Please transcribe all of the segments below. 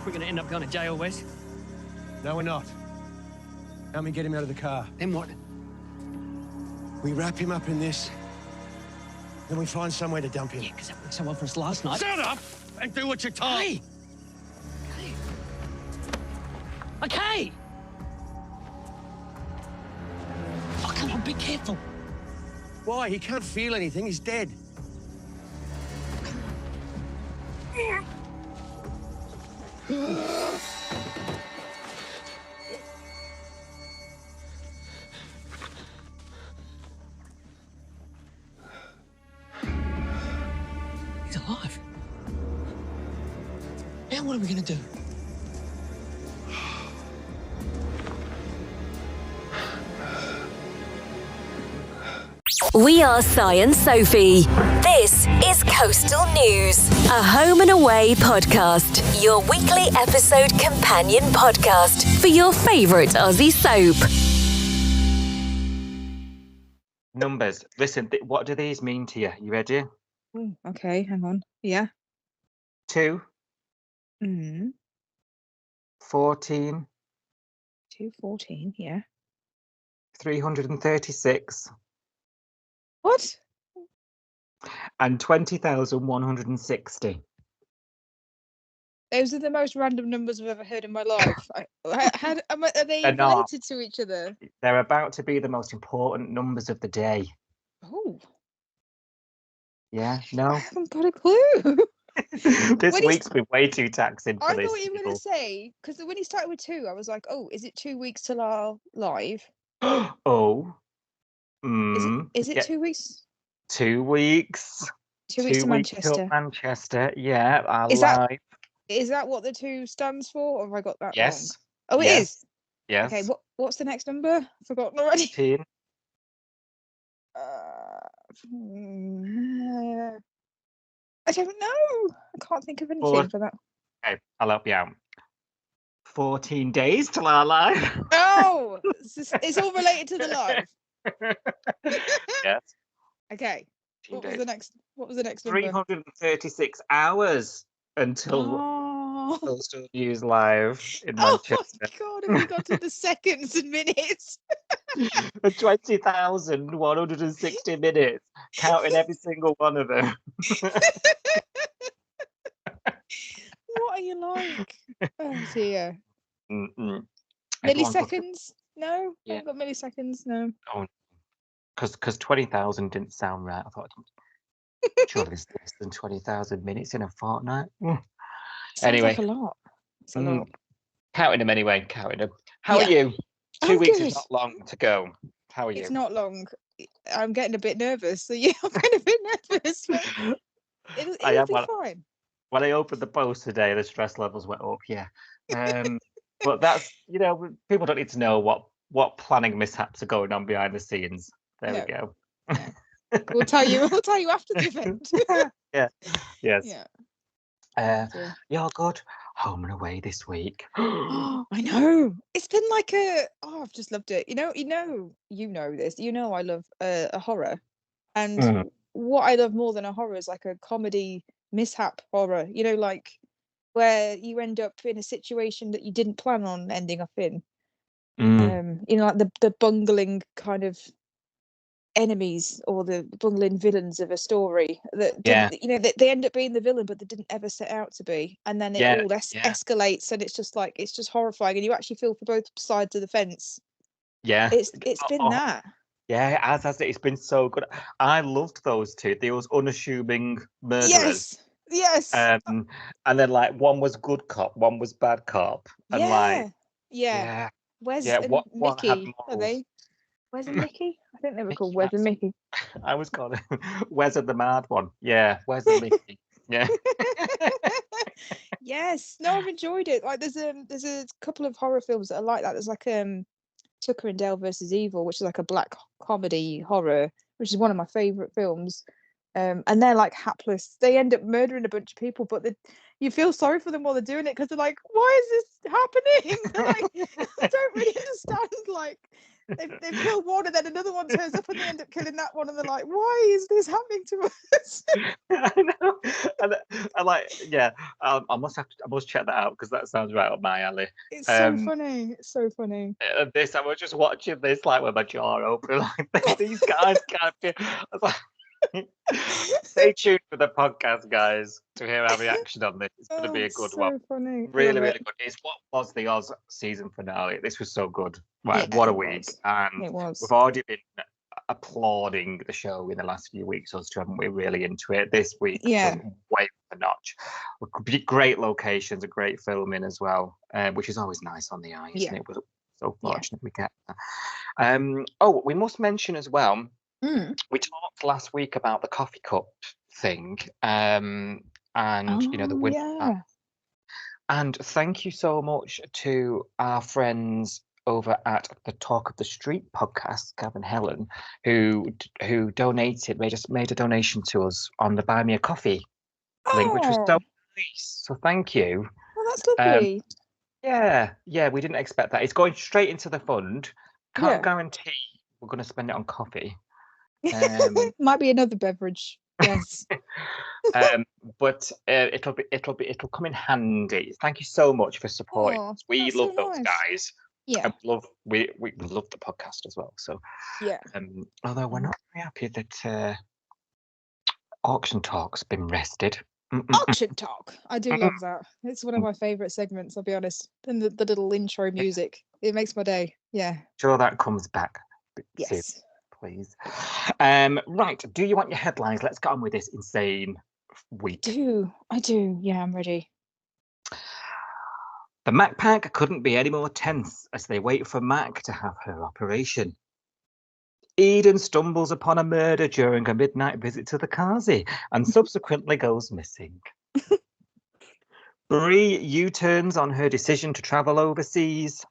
We're going to end up going to jail, Wes. No, we're not. Help me get him out of the car. Then what? We wrap him up in this, then we find somewhere to dump him. Yeah, because that worked so well for us last night. Shut up and do what you're told. Hey! Okay! Oh, come on, be careful. Why? He can't feel anything. He's dead. He's alive. Now what are we going to do? We are Si and Sophie. This is Coastal News, a home and away podcast, your weekly episode companion podcast for your favourite Aussie soap. Numbers. Listen, what do these mean to you? You ready? Oh, okay, hang on. Yeah. 2, Mm. 14, 214, yeah. 336, What? and 20,160. Those are the most random numbers I've ever heard in my life. Are they They're not. related to each other? They're about to be the most important numbers of the day. Oh, Yeah? I No? haven't got a clue. This When he week's been way too taxing for I this. thought you were going people. to say, because when he started with 2, I was like, oh, is it 2 weeks till our live? Oh. Is it Yeah, 2 weeks? 2 weeks. 2 weeks 2 to weeks till Manchester. Manchester. Yeah, our Is that- live. Is that what the 2 stands for, or have I got that wrong? Yes. Oh, it Yes. is? Yes. Okay, what's the next number? Forgotten already. 15. I don't know. I can't think of anything Four. for that. Okay, I'll help you out. 14 days till our live. Oh, it's all related to the live. Yes. Okay. 14 What was days. the next? What was the next number? 336 hours until Oh, Coastal News live in oh Manchester. my God! Have we got to the seconds and minutes? 20,160 minutes, counting every single one of them. What are you like? Oh dear. Mm-mm. Everyone's looking- Milliseconds? No, I Yeah. haven't got milliseconds. No. Because 20,000 didn't sound right. I thought, surely it's less than 20,000 minutes in a fortnight. Sounds Anyway. like a lot. It's a lot. Counting them anyway, counting them. How Yeah. are you? 2 I'm weeks good. is not long to go. How are you? It's not long. I'm getting a bit nervous. So yeah, I'm getting a bit nervous. But it'll I am, be well, fine. When I opened the post today, the stress levels went up. Yeah, but that's people don't need to know what planning mishaps are going on behind the scenes. There we No. go. We'll tell you. We'll tell you after the event. Yes. Yeah. So- You're good. Home and away this week. Oh, I know. It's been like I've just loved it. You know this. You know I love a horror, and Mm. what I love more than a horror is like a comedy mishap horror. You know, like where you end up in a situation that you didn't plan on ending up in. Mm. You know, like the bungling kind of enemies or the bungling villains of a story that Yeah. they end up being the villain, but they didn't ever set out to be, and then it Yeah, all yeah. escalates, and it's just horrifying, and you actually feel for both sides of the fence. Yeah. It's been Oh, that. Yeah, as has it. It's been so good. I loved those two. Those unassuming murderers. Yes. And then like one was good cop, one was bad cop, and like yeah. Wes yeah, and what had Mickey, are morals? they? Wes and Mickey? I think they were called Mickey, Wes and Mickey. I was called Wes and the Mad One. Yeah, Wes and Mickey. Yeah. Yes. No, I've enjoyed it. Like there's a couple of horror films that are like that. There's like Tucker and Dale versus Evil, which is like a black comedy horror, which is one of my favorite films. And they're like hapless. They end up murdering a bunch of people, but you feel sorry for them while they're doing it because they're like, "Why is this happening?" They're like, I don't really understand like They've killed one and then another one turns up and they end up killing that one and they're like, why is this happening to us? I know. I like, yeah. I must check that out because that sounds right up my alley. It's so funny. It's so funny. I was just watching this like with my jaw open, like these guys can't be. I was like, stay tuned for the podcast, guys, to hear our reaction on this. It's going to be a good one. Funny. Really, really good. It's what was the Oz season finale. This was so good. Right, Yeah, what a it week. was. And It was. we've already been applauding the show in the last few weeks, us two, haven't we? Really into it. This week, Yeah. was way up the notch. Great locations, a great filming as well, which is always nice on the eye, isn't Yeah. it? We're so Yeah. fortunate we get that. Oh, we must mention as well, Mm. we talked last week about the coffee cup thing, and you know the Oh, winner. yeah. And thank you so much to our friends over at the Talk of the Street podcast, Gavin Helen, who donated, made a donation to us on the Buy Me a Coffee link, which was so Oh, nice. So thank you. well, that's lovely. Yeah, we didn't expect that. It's going straight into the fund. Can't Yeah. guarantee we're going to spend it on coffee. Um, Might be another beverage. Yes. but it'll come in handy. Thank you so much for supporting Oh, us. We that's love so those nice. guys. Yeah. And we love the podcast as well. So Yeah. although we're not very happy that Auction Talk's been rested. Auction talk. I do love that. It's one of my favourite segments, I'll be honest. And the little intro music. It makes my day. Yeah. Sure that comes back soon, Yes. please. Right, do you want your headlines? Let's get on with this insane week. I do. Yeah, I'm ready. The Mac Pack couldn't be any more tense as they wait for Mac to have her operation. Eden stumbles upon a murder during a midnight visit to the Kazi and subsequently goes missing. Bree U-turns on her decision to travel overseas.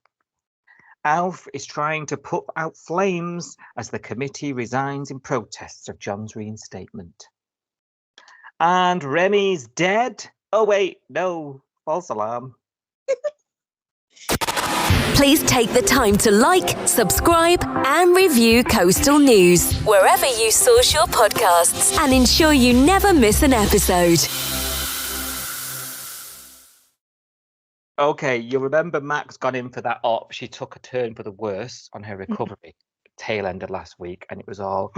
Alf is trying to put out flames as the committee resigns in protest of John's reinstatement. And Remy's dead. Oh wait, no, false alarm. Please take the time to like, subscribe, and review Coastal News wherever you source your podcasts and ensure you never miss an episode. Okay, you remember Mac's gone in for that op. She took a turn for the worse on her recovery tail end of last week, and it was all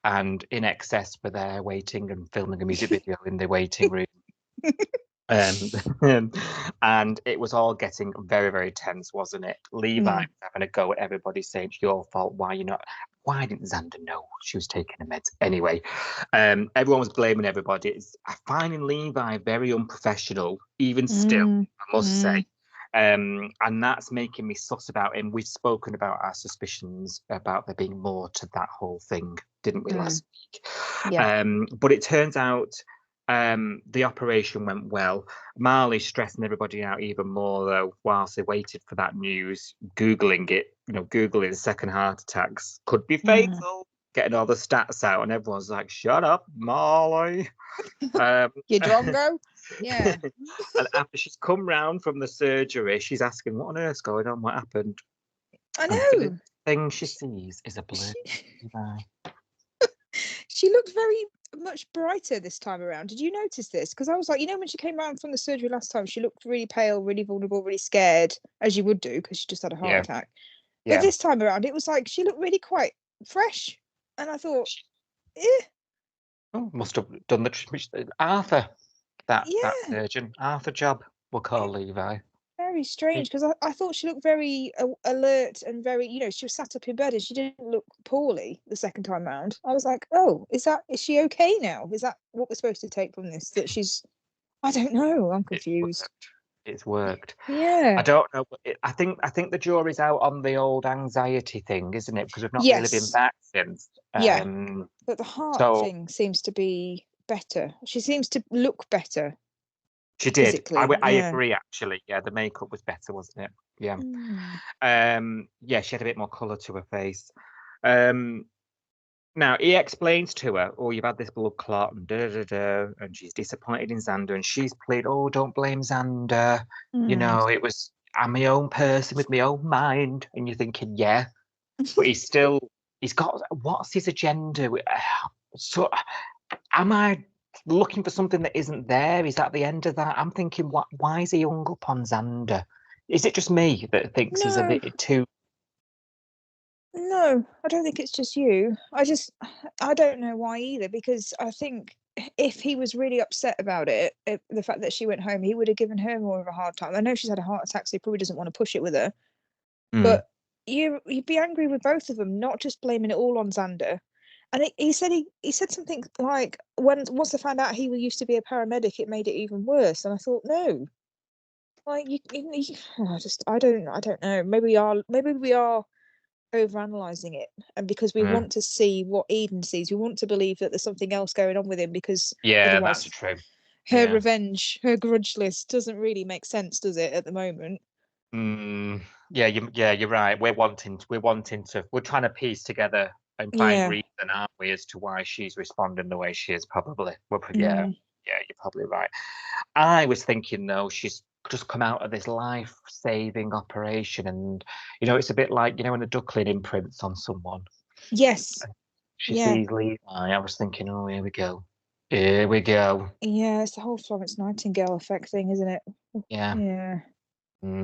and In Excess were there waiting and filming a music video in the waiting room. And it was all getting very, very tense, wasn't it? Levi was having a go at everybody saying it's your fault. Why didn't Xander know she was taking the meds? Anyway, everyone was blaming everybody. I find Levi very unprofessional, even still, I must say. And that's making me sus about him. We've spoken about our suspicions about there being more to that whole thing, didn't we, last week? Yeah. But it turns out the operation went well. Marley's stressing everybody out even more, though, whilst they waited for that news, Googling it, Googling second heart attacks could be fatal, getting all the stats out, and everyone's like, shut up, Marley. You drongo? Yeah. And after she's come round from the surgery, she's asking, what on earth's going on? What happened? I And the know. thing she sees is a blurred Levi. She looked very much brighter this time around. Did you notice this? Because I was like, when she came around from the surgery last time, she looked really pale, really vulnerable, really scared, as you would do, because she just had a heart attack. Yeah. But this time around, it was like she looked really quite fresh. And I thought, Oh, must have done the Arthur, that Yeah. surgeon. Arthur Job, we'll call Levi. very strange, because I thought she looked very alert and very, she was sat up in bed and she didn't look poorly the second time round. I was like, oh, is she okay now? Is that what we're supposed to take from this? That she's, I don't know. I'm confused. It's worked. Yeah. I don't know. I think the jury's out on the old anxiety thing, isn't it? Because we've not really been Yes. back since. Yeah. But the heart so- thing seems to be better. She seems to look better. She did. Physically, I yeah. agree, actually. Yeah, the makeup was better, wasn't it? Yeah. Yeah, she had a bit more colour to her face. Now, he explains to her, oh, you've had this blood clot and and she's disappointed in Xander, and she's pleaded, oh, don't blame Xander. I'm my own person with my own mind. And you're thinking, yeah, but he's got, what's his agenda? So, am I looking for something that isn't there? Is that the end of that? I'm thinking, why is he hung up on Xander? Is it just me that thinks he's a No. bit too? No, I don't think it's just you. I don't know why either, because I think if he was really upset about it, the fact that she went home, he would have given her more of a hard time. I know she's had a heart attack, so he probably doesn't want to push it with her. Mm, But you'd be angry with both of them, not just blaming it all on Xander. And he said something like, once I found out he used to be a paramedic, it made it even worse. And I thought, no, like I don't know. Maybe we are overanalyzing it, and because we yeah. want to see what Eden sees, we want to believe that there's something else going on with him, because Yeah, otherwise that's true. her Yeah. revenge, her grudge list doesn't really make sense, does it, at the moment? Yeah, you're right. We're trying to piece together and find Yeah. reason, aren't we, as to why she's responding the way she is. Probably. Mm. Yeah, you're probably right. I was thinking though, she's just come out of this life-saving operation, and it's a bit like when a duckling imprints on someone. Yes. She Yeah. sees Levi. I was thinking, oh, here we go. Here we go. Yeah, it's the whole Florence Nightingale effect thing, isn't it? Yeah. Yeah.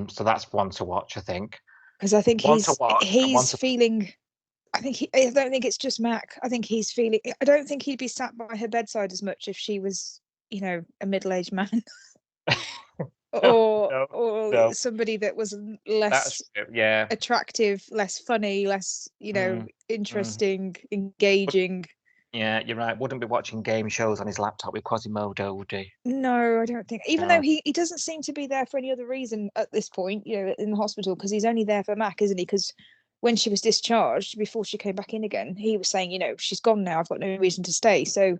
So that's one to watch, I think. Because I think One to watch. he's feeling. I don't think it's just Mac. I think he's feeling. I don't think he'd be sat by her bedside as much if she was, a middle-aged man. or no. somebody that was less yeah. attractive, less funny, less interesting, engaging. Yeah, you're right. Wouldn't be watching game shows on his laptop with Quasimodo, would he? No, I don't think. Even No. though he doesn't seem to be there for any other reason at this point, in the hospital, because he's only there for Mac, isn't he? Because when she was discharged, before she came back in again, he was saying, she's gone now, I've got no reason to stay. So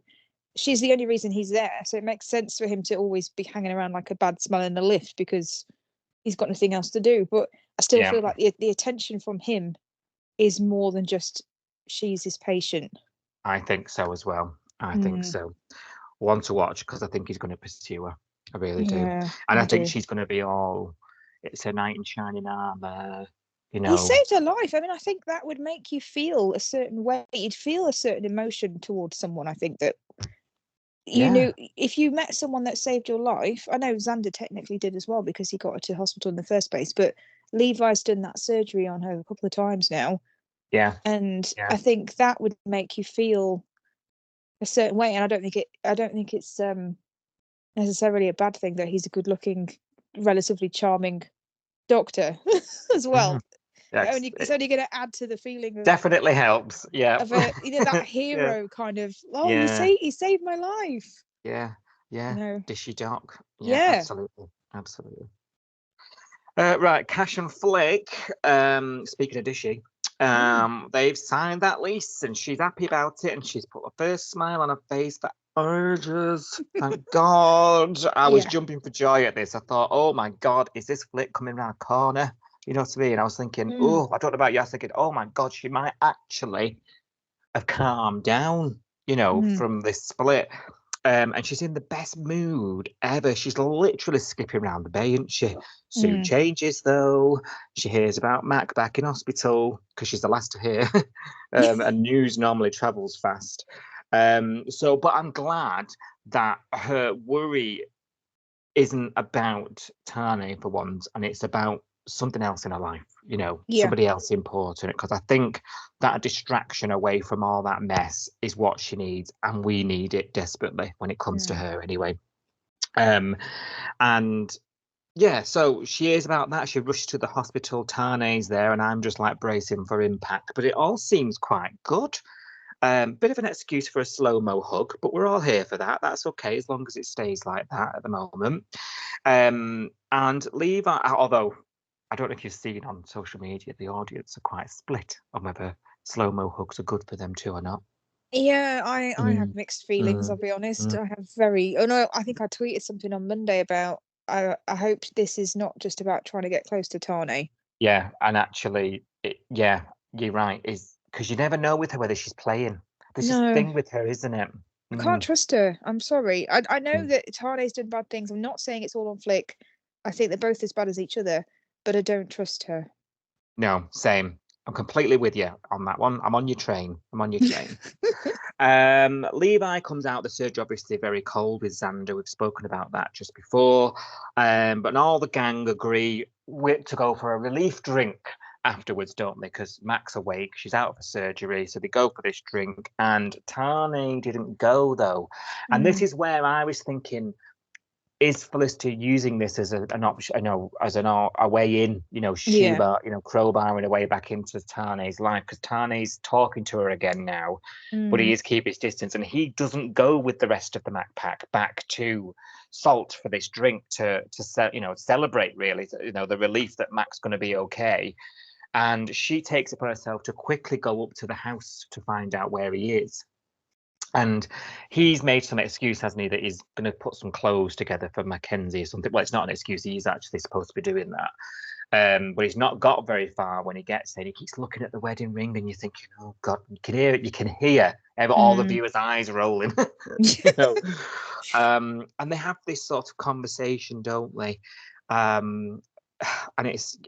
she's the only reason he's there. So it makes sense for him to always be hanging around like a bad smell in the lift, because he's got nothing else to do. But I still feel like the attention from him is more than just she's his patient. I think so as well. I think so. One to watch, because I think he's going to pursue her. I really do. And I think she's going to be all, it's a knight in shining armor. He saved her life. I mean, I think that would make you feel a certain way. You'd feel a certain emotion towards someone. I think that knew if you met someone that saved your life. I know Xander technically did as well, because he got her to hospital in the first place, but Levi's done that surgery on her a couple of times now. Yeah. And I think that would make you feel a certain way. And I don't think it's necessarily a bad thing that he's a good-looking, relatively charming doctor as well. It's only going to add to the feeling of, definitely helps. Yeah. Of that hero kind of. Oh, he saved my life. Yeah. Dishy doc. Yeah. Absolutely. Right, Cash and Flick. Speaking of Dishy, they've signed that lease, and she's happy about it, and she's put a first smile on her face for ages. Thank God. I was jumping for joy at this. I thought, oh my God, is this Flick coming around a corner? You know what I mean? I was thinking, oh, I don't know about you. I was thinking, oh my God, she might actually have calmed down, from this split. And she's in the best mood ever. She's literally skipping around the bay, isn't she? Soon changes, though. She hears about Mac back in hospital, because she's the last to hear. And news normally travels fast. But I'm glad that her worry isn't about Tani for once, and it's about something else in her life, somebody else important, because I think that a distraction away from all that mess is what she needs, and we need it desperately when it comes to her anyway. So she is about that. She rushes to the hospital, Tane's there, and I'm just like bracing for impact, but it all seems quite good. Bit of an excuse for a slow-mo hug, but we're all here for that. That's okay, as long as it stays like that at the moment. And Levi, although I don't know if you've seen on social media, the audience are quite split on whether slow-mo hugs are good for them too or not. Yeah, I have mixed feelings, I'll be honest. I have I think I tweeted something on Monday about, I hope this is not just about trying to get close to Tane. Yeah, and actually, you're right, is because you never know with her whether she's playing. There's this thing with her, isn't it? I can't trust her. I'm sorry. I know that Tane's done bad things. I'm not saying it's all on Flick. I think they're both as bad as each other, but I don't trust her. No, same. I'm completely with you on that one. I'm on your train. Levi comes out. The surgery obviously very cold with Xander. We've spoken about that just before. But all the gang agree to go for a relief drink afterwards, don't they? Because Mac's awake. She's out for surgery. So they go for this drink. And Tani didn't go, though. And this is where I was thinking, is Felicity using this as an option, as a way in, Sheba, crowbar in a way back into Tani's life, because Tani's talking to her again now, but he is keeping his distance, and he doesn't go with the rest of the Mac pack back to Salt for this drink to celebrate really, the relief that Mac's going to be okay, and she takes it upon herself to quickly go up to the house to find out where he is. And he's made some excuse, hasn't he, that he's going to put some clothes together for Mackenzie or something. Well, it's not an excuse. He's actually supposed to be doing that. But he's not got very far when he gets there. He keeps looking at the wedding ring and you're thinking, oh, God, you can hear all the viewers' eyes rolling. And they have this sort of conversation, don't they? And it's...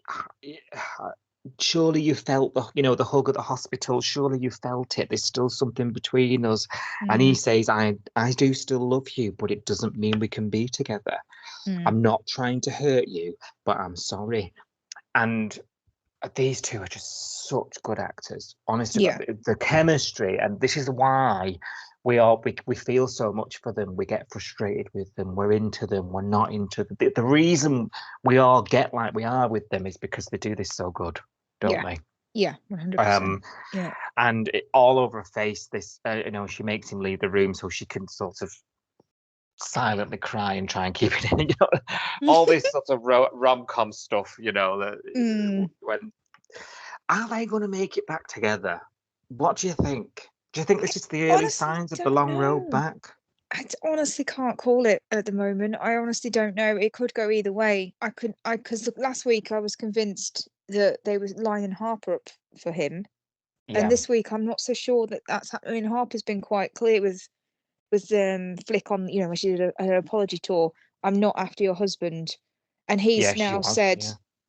surely you felt the hug at the hospital. Surely you felt it. There's still something between us. And he says, I do still love you, but it doesn't mean we can be together. I'm not trying to hurt you, but I'm sorry. And these two are just such good actors. Honestly, the chemistry, and this is why we feel so much for them. We get frustrated with them. We're into them. We're not into them. The reason we all get like we are with them is because they do this so good, don't they? Yeah, 100%. And all over her face, this, she makes him leave the room so she can sort of silently cry and try and keep it in. All this sort of rom-com stuff. When are they going to make it back together? What do you think? Do you think this is the early signs of the long road back? I honestly can't call it at the moment. I honestly don't know. It could go either way. Because last week I was convinced that they were lining Harper up for him, and this week I'm not so sure that that's happening. Harper's been quite clear with Flick on, when she did an apology tour. I'm not after your husband, and he's now said,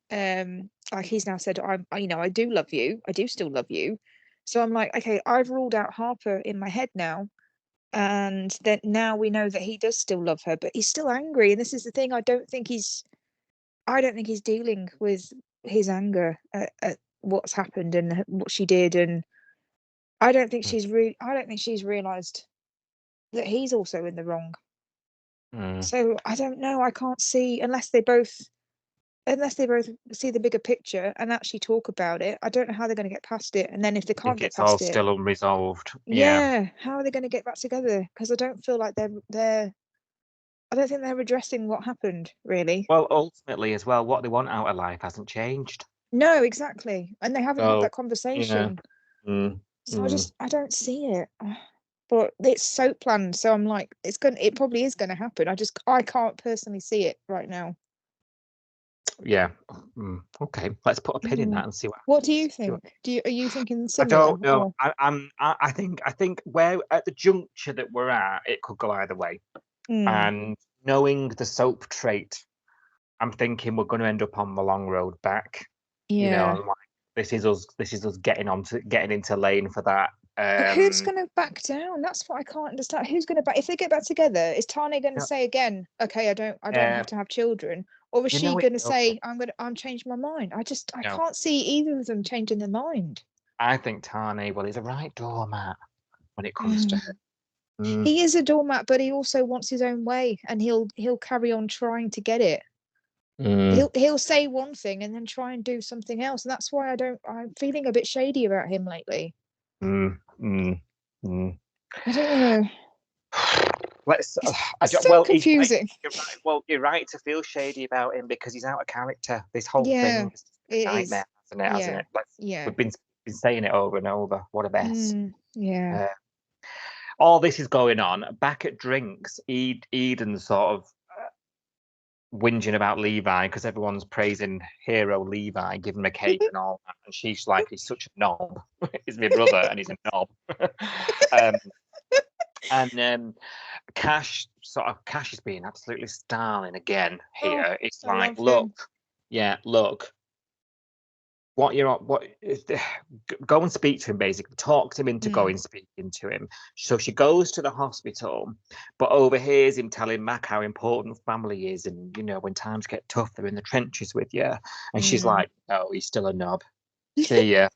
he's now said, I do love you. I do still love you. So I'm like, okay, I've ruled out Harper in my head now. And then now we know that he does still love her, but he's still angry. And this is the thing. I don't think he's dealing with his anger at what's happened and what she did. And I don't think she's realized that he's also in the wrong. So I don't know. I can't see, unless they both see the bigger picture and actually talk about it. I don't know how they're going to get past it. And then if they can't get past it, it's all still unresolved. How are they going to get back together? Because I don't feel like they're I don't think they're addressing what happened, really. Well, ultimately as well, what they want out of life hasn't changed. No, exactly. And they haven't had that conversation. So I don't see it. But it's so planned, so I'm like, it probably is gonna happen. I can't personally see it right now. Yeah. Okay. Let's put a pin in that and see what do you think? Are you thinking similar? I don't know. I think where at the juncture that we're at, it could go either way. And knowing the soap trait, I'm thinking we're going to end up on the long road back. Yeah. This is us getting into lane for that. But who's going to back down? That's what I can't understand. Who's going to back? If they get back together, is Tani going to say again, okay, I don't have to have children? Or is she going to say, I'm changing my mind? I can't see either of them changing their mind. I think Tani, he's a right doormat when it comes to her. He is a doormat, but he also wants his own way, and he'll carry on trying to get it. He'll say one thing and then try and do something else, and that's why I'm feeling a bit shady about him lately. I don't know. Confusing. You're right to feel shady about him because he's out of character. This whole thing is a nightmare, hasn't it? We've been saying it over and over. What a mess. All this is going on. Back at drinks, Eden's sort of whinging about Levi because everyone's praising hero Levi, giving him a cake and all that. And she's like, he's such a knob. He's my brother and he's a knob. And Cash is being absolutely starling again here. It's like, look, go and speak to him, basically talk him into Mm. going speaking to him. So she goes to the hospital, but overhears him telling Mac how important family is, and when times get tough, they're in the trenches with you. And she's Mm. like, oh, he's still a knob. See ya.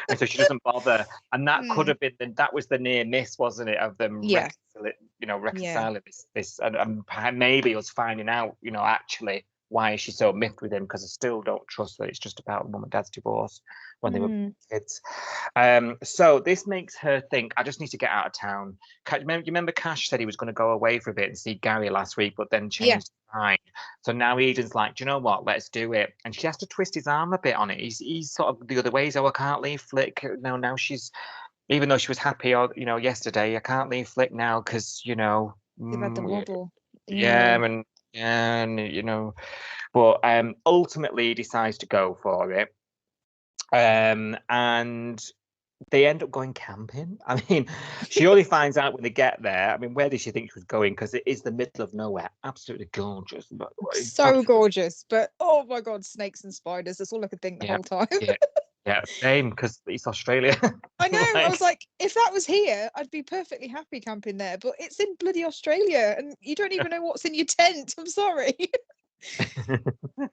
And so she doesn't bother, and that could have been that was the near miss, wasn't it, of them Yeah. reconciling this and maybe us finding out actually why is she so miffed with him, because I still don't trust that it's just about mum and dad's divorce when they were kids. So this makes her think, I just need to get out of town. You remember Cash said he was going to go away for a bit and see Gary last week, but then changed his mind. So now Eden's like, do you know what? Let's do it. And she has to twist his arm a bit on it. He's sort of the other way. So I can't leave Flick. No, now she's, even though she was happy, yesterday, I can't leave Flick now because You've had the wobble. but ultimately he decides to go for it. And they end up going camping. I mean, she only finds out when they get there. I mean, where did she think she was going? Because it is the middle of nowhere. Absolutely gorgeous. But So gorgeous. But oh my God, snakes and spiders. That's all I could think the whole time. Yeah, same, because it's Australia. I know. I was like, if that was here, I'd be perfectly happy camping there. But it's in bloody Australia, and you don't even know what's in your tent. I'm sorry. The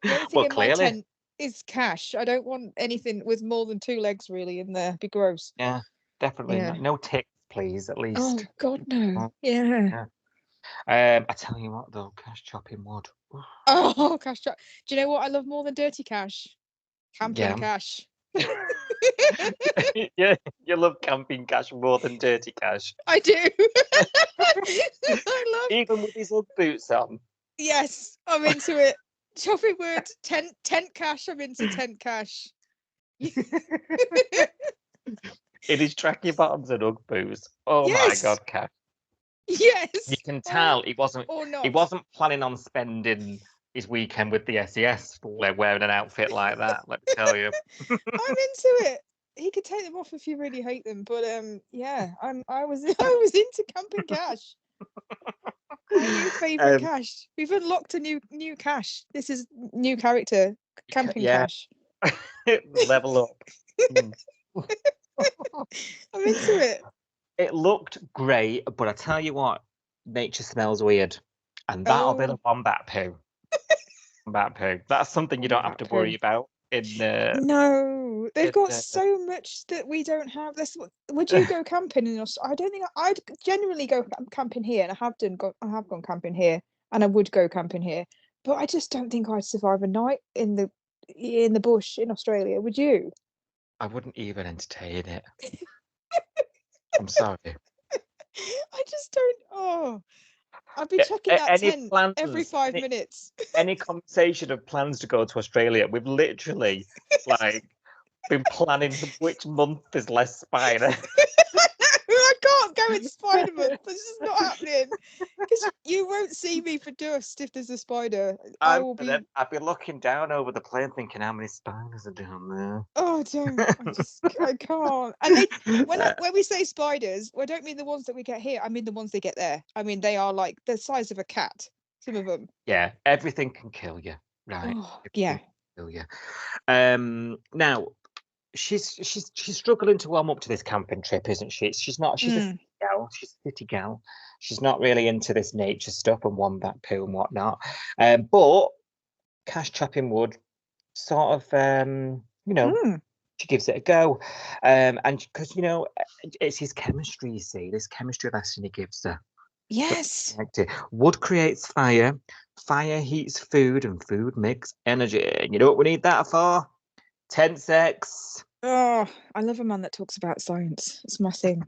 only thing in my tent is Cash. I don't want anything with more than 2 legs really in there. It'd be gross. Yeah, definitely. Yeah. No ticks, please, at least. Oh God, no. Yeah. I tell you what, though, Cash chopping wood. Oh, Cash chop. Do you know what I love more than dirty Cash? Camping Cash. Yeah, you love camping Cash more than dirty Cash. I do. I love, even with his Ugg boots on. Yes, I'm into it. Chopping wood, tent Cash. I'm into tent Cash. In his tracky bottoms and Ugg boots. Oh my God, Cash. Yes. You can tell he wasn't. Or not. He wasn't planning on spending his weekend with the SES wearing an outfit like that. Let me tell you. I'm into it. He could take them off if you really hate them, but I was into camping Cash. My new favourite Cash. We've unlocked a new Cash. This is new character, camping Cash. Level up. I'm into it. It looked great, but I tell you what, nature smells weird, and that'll be the wombat poo. Wombat poo. That's something you don't have to worry about. No, they've got so much that we don't have. Would you go camping in Australia? I don't think I'd generally go camping here, and I have gone camping here, and I would go camping here, but I just don't think I'd survive a night in the bush in Australia. Would you? I wouldn't even entertain it. I'm sorry. I just don't. Oh, I'd be checking that tent every 5 minutes. Any conversation of plans to go to Australia, we've literally been planning which month is less spider. I can't go in Spider Month. This is not happening. Because you won't see me for dust if there's a spider. I'd be looking down over the plane thinking how many spiders are down there. Oh, don't. I can't. And when we say spiders, I don't mean the ones that we get here. I mean the ones they get there. I mean, they are like the size of a cat, some of them. Yeah, everything can kill you. Right. Oh, yeah. Kill you. Now, she's struggling to warm up to this camping trip, isn't she? She's a city gal. She's a city gal. She's not really into this nature stuff and wombat poo and whatnot. But Cash chopping wood, sort of, she gives it a go. And because it's his chemistry. You see, this chemistry lesson he gives her. Yes. Wood creates fire. Fire heats food, and food makes energy. And you know what we need that for? Tent sex. Oh, I love a man that talks about science. It's my thing.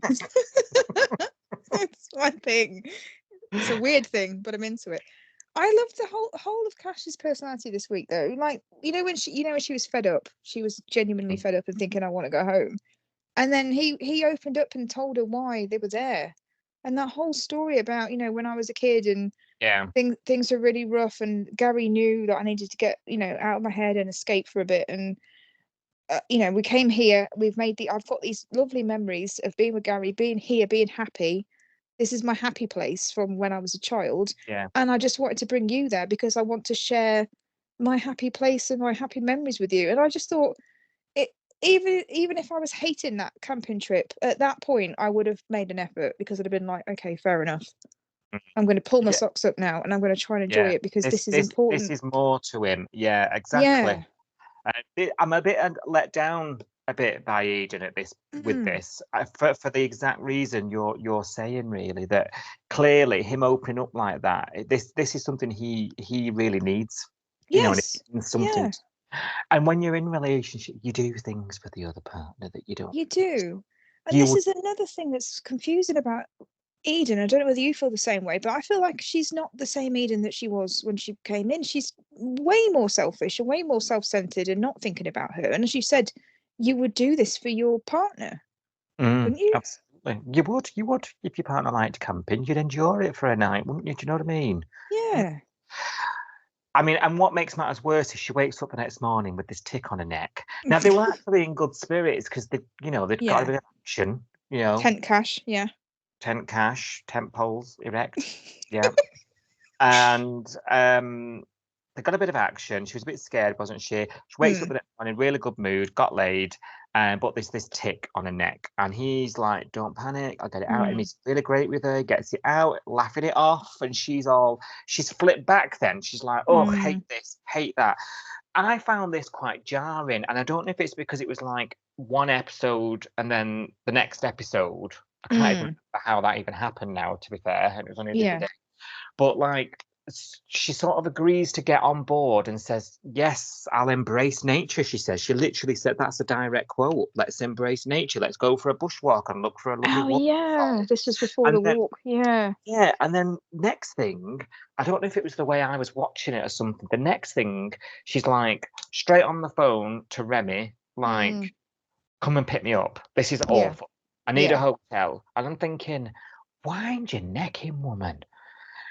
It's my thing. It's a weird thing, but I'm into it. I loved the whole of Cash's personality this week, though. Like, when she was fed up, she was genuinely fed up and thinking, I want to go home. And then he opened up and told her why they were there. And that whole story about, when I was a kid and things were really rough, and Gary knew that I needed to get, out of my head and escape for a bit. And we came here. I've got these lovely memories of being with Gary, being here, being happy. This is my happy place from when I was a child. Yeah. And I just wanted to bring you there because I want to share my happy place and my happy memories with you. And I just thought it, even if I was hating that camping trip at that point, I would have made an effort because I'd have been like, okay, fair enough. I'm going to pull my Yeah, socks up now and I'm going to try and enjoy yeah. it because This this is this this important. is more to him. Yeah, exactly. Yeah. I'm a bit let down a bit by Eden at this with Mm. this for the exact reason you're saying, really, that clearly him opening up like that, this is something he really needs, you know, and it Yes. means Yeah, something. And when you're in a relationship, you do things for the other partner that you don't. you do. And You this would. is another thing that's confusing about Eden. I don't know whether you feel the same way, but I feel like she's not the same Eden that she was when she came in. She's way more selfish and way more self-centered and not thinking about her. And as you said, you would do this for your partner, wouldn't you? Absolutely. You would. If your partner liked camping, you'd endure it for a night, wouldn't you? Do you know what I mean? Yeah. I mean, and what makes matters worse is she wakes up the next morning with this tick on her neck. Now they were actually in good spirits because they'd got a Yeah. bit of action, you know, Tent cash. Yeah. tent cash, tent poles erect, yeah, and they got a bit of action. She was a bit scared, wasn't she? She wakes up Mm. the next morning, really good mood, got laid, but there's this tick on her neck, and he's like, "Don't panic, I'll get it out." And Mm. he's really great with her, gets it out, laughing it off, and she's flipped back. Then she's like, "Oh, hate Mm. this, hate that." I found this quite jarring, and I don't know if it's because it was like one episode and then the next episode. I can't even Mm. remember how that even happened now, to be fair, and it was only the other Yeah. day. But like, she sort of agrees to get on board and says, "Yes, I'll embrace nature." She says, she literally said, that's a direct quote. "Let's embrace nature. Let's go for a bushwalk and look for a lovely Oh yeah. waterfall." This was before And the then, walk. Yeah. yeah, and then next thing, I don't know if it was the way I was watching it or something. The next thing, she's like straight on the phone to Remy, like, Mm. "Come and pick me up. This is Yeah. awful. I need a Yeah. hotel." And I'm thinking, wind your neck in, woman.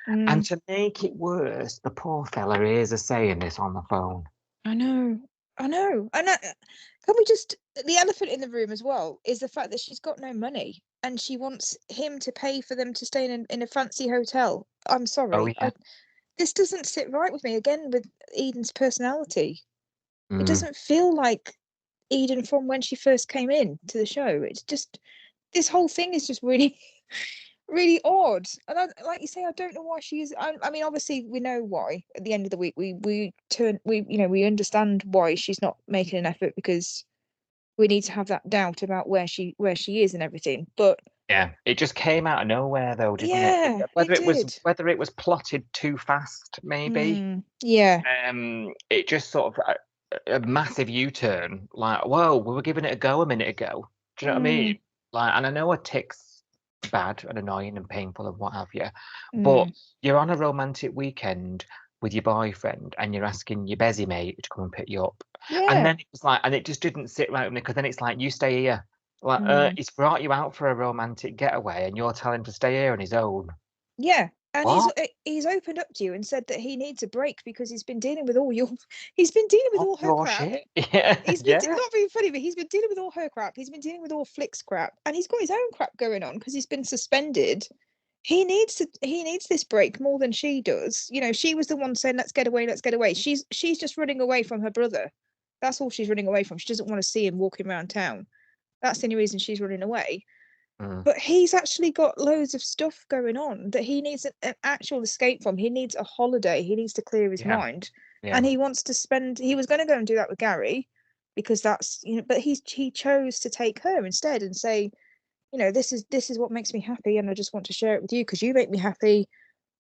And Mm. to make it worse, the poor fella is saying this on the phone. I know. I know. And can we just, the elephant in the room as well is the fact that she's got no money and she wants him to pay for them to stay in a fancy hotel. I'm Oh, sorry. yeah. This doesn't sit right with me again with Eden's personality. It Mm, doesn't feel like Eden from when she first came in to the show. It's just, this whole thing is just really really odd. And like you say, I don't know why she is. I mean, obviously we know why. At the end of the week, we understand why she's not making an effort because we need to have that doubt about where she is and everything. But yeah. It just came out of nowhere, though, didn't it? yeah, Whether it it was did. plotted too fast, maybe. Yeah, It just sort of a massive U-turn. Like, whoa, we were giving it a go a minute ago. Do you know what I mean? mm, Like, and I know a tick's bad and annoying and painful and what have you, but mm, you're on a romantic weekend with your boyfriend and you're asking your busy mate to come and pick you up. And yeah, then it was like, and it just didn't sit right with me because then it's like, you stay here. Like, mm, he's brought you out for a romantic getaway and you're telling him to stay here on his own. yeah. And What? he's opened up to you and said that he needs a break because he's been dealing with all your he's been dealing with Of all her your crap. shit? Yeah, He's been yeah. not being funny, but he's been dealing with all her crap. He's been dealing with all Flick's crap, and he's got his own crap going on because he's been suspended. He needs this break more than she does. You know, she was the one saying, "Let's get away, let's get away." She's just running away from her brother. That's all she's running away from. She doesn't want to see him walking around town. That's the only reason she's running away. Mm, But he's actually got loads of stuff going on that he needs an actual escape from. He needs a holiday. He needs to clear his yeah, mind. yeah. And he wants to spend, he was going to go and do that with Gary because that's, but he chose to take her instead and say, this is what makes me happy. And I just want to share it with you because you make me happy,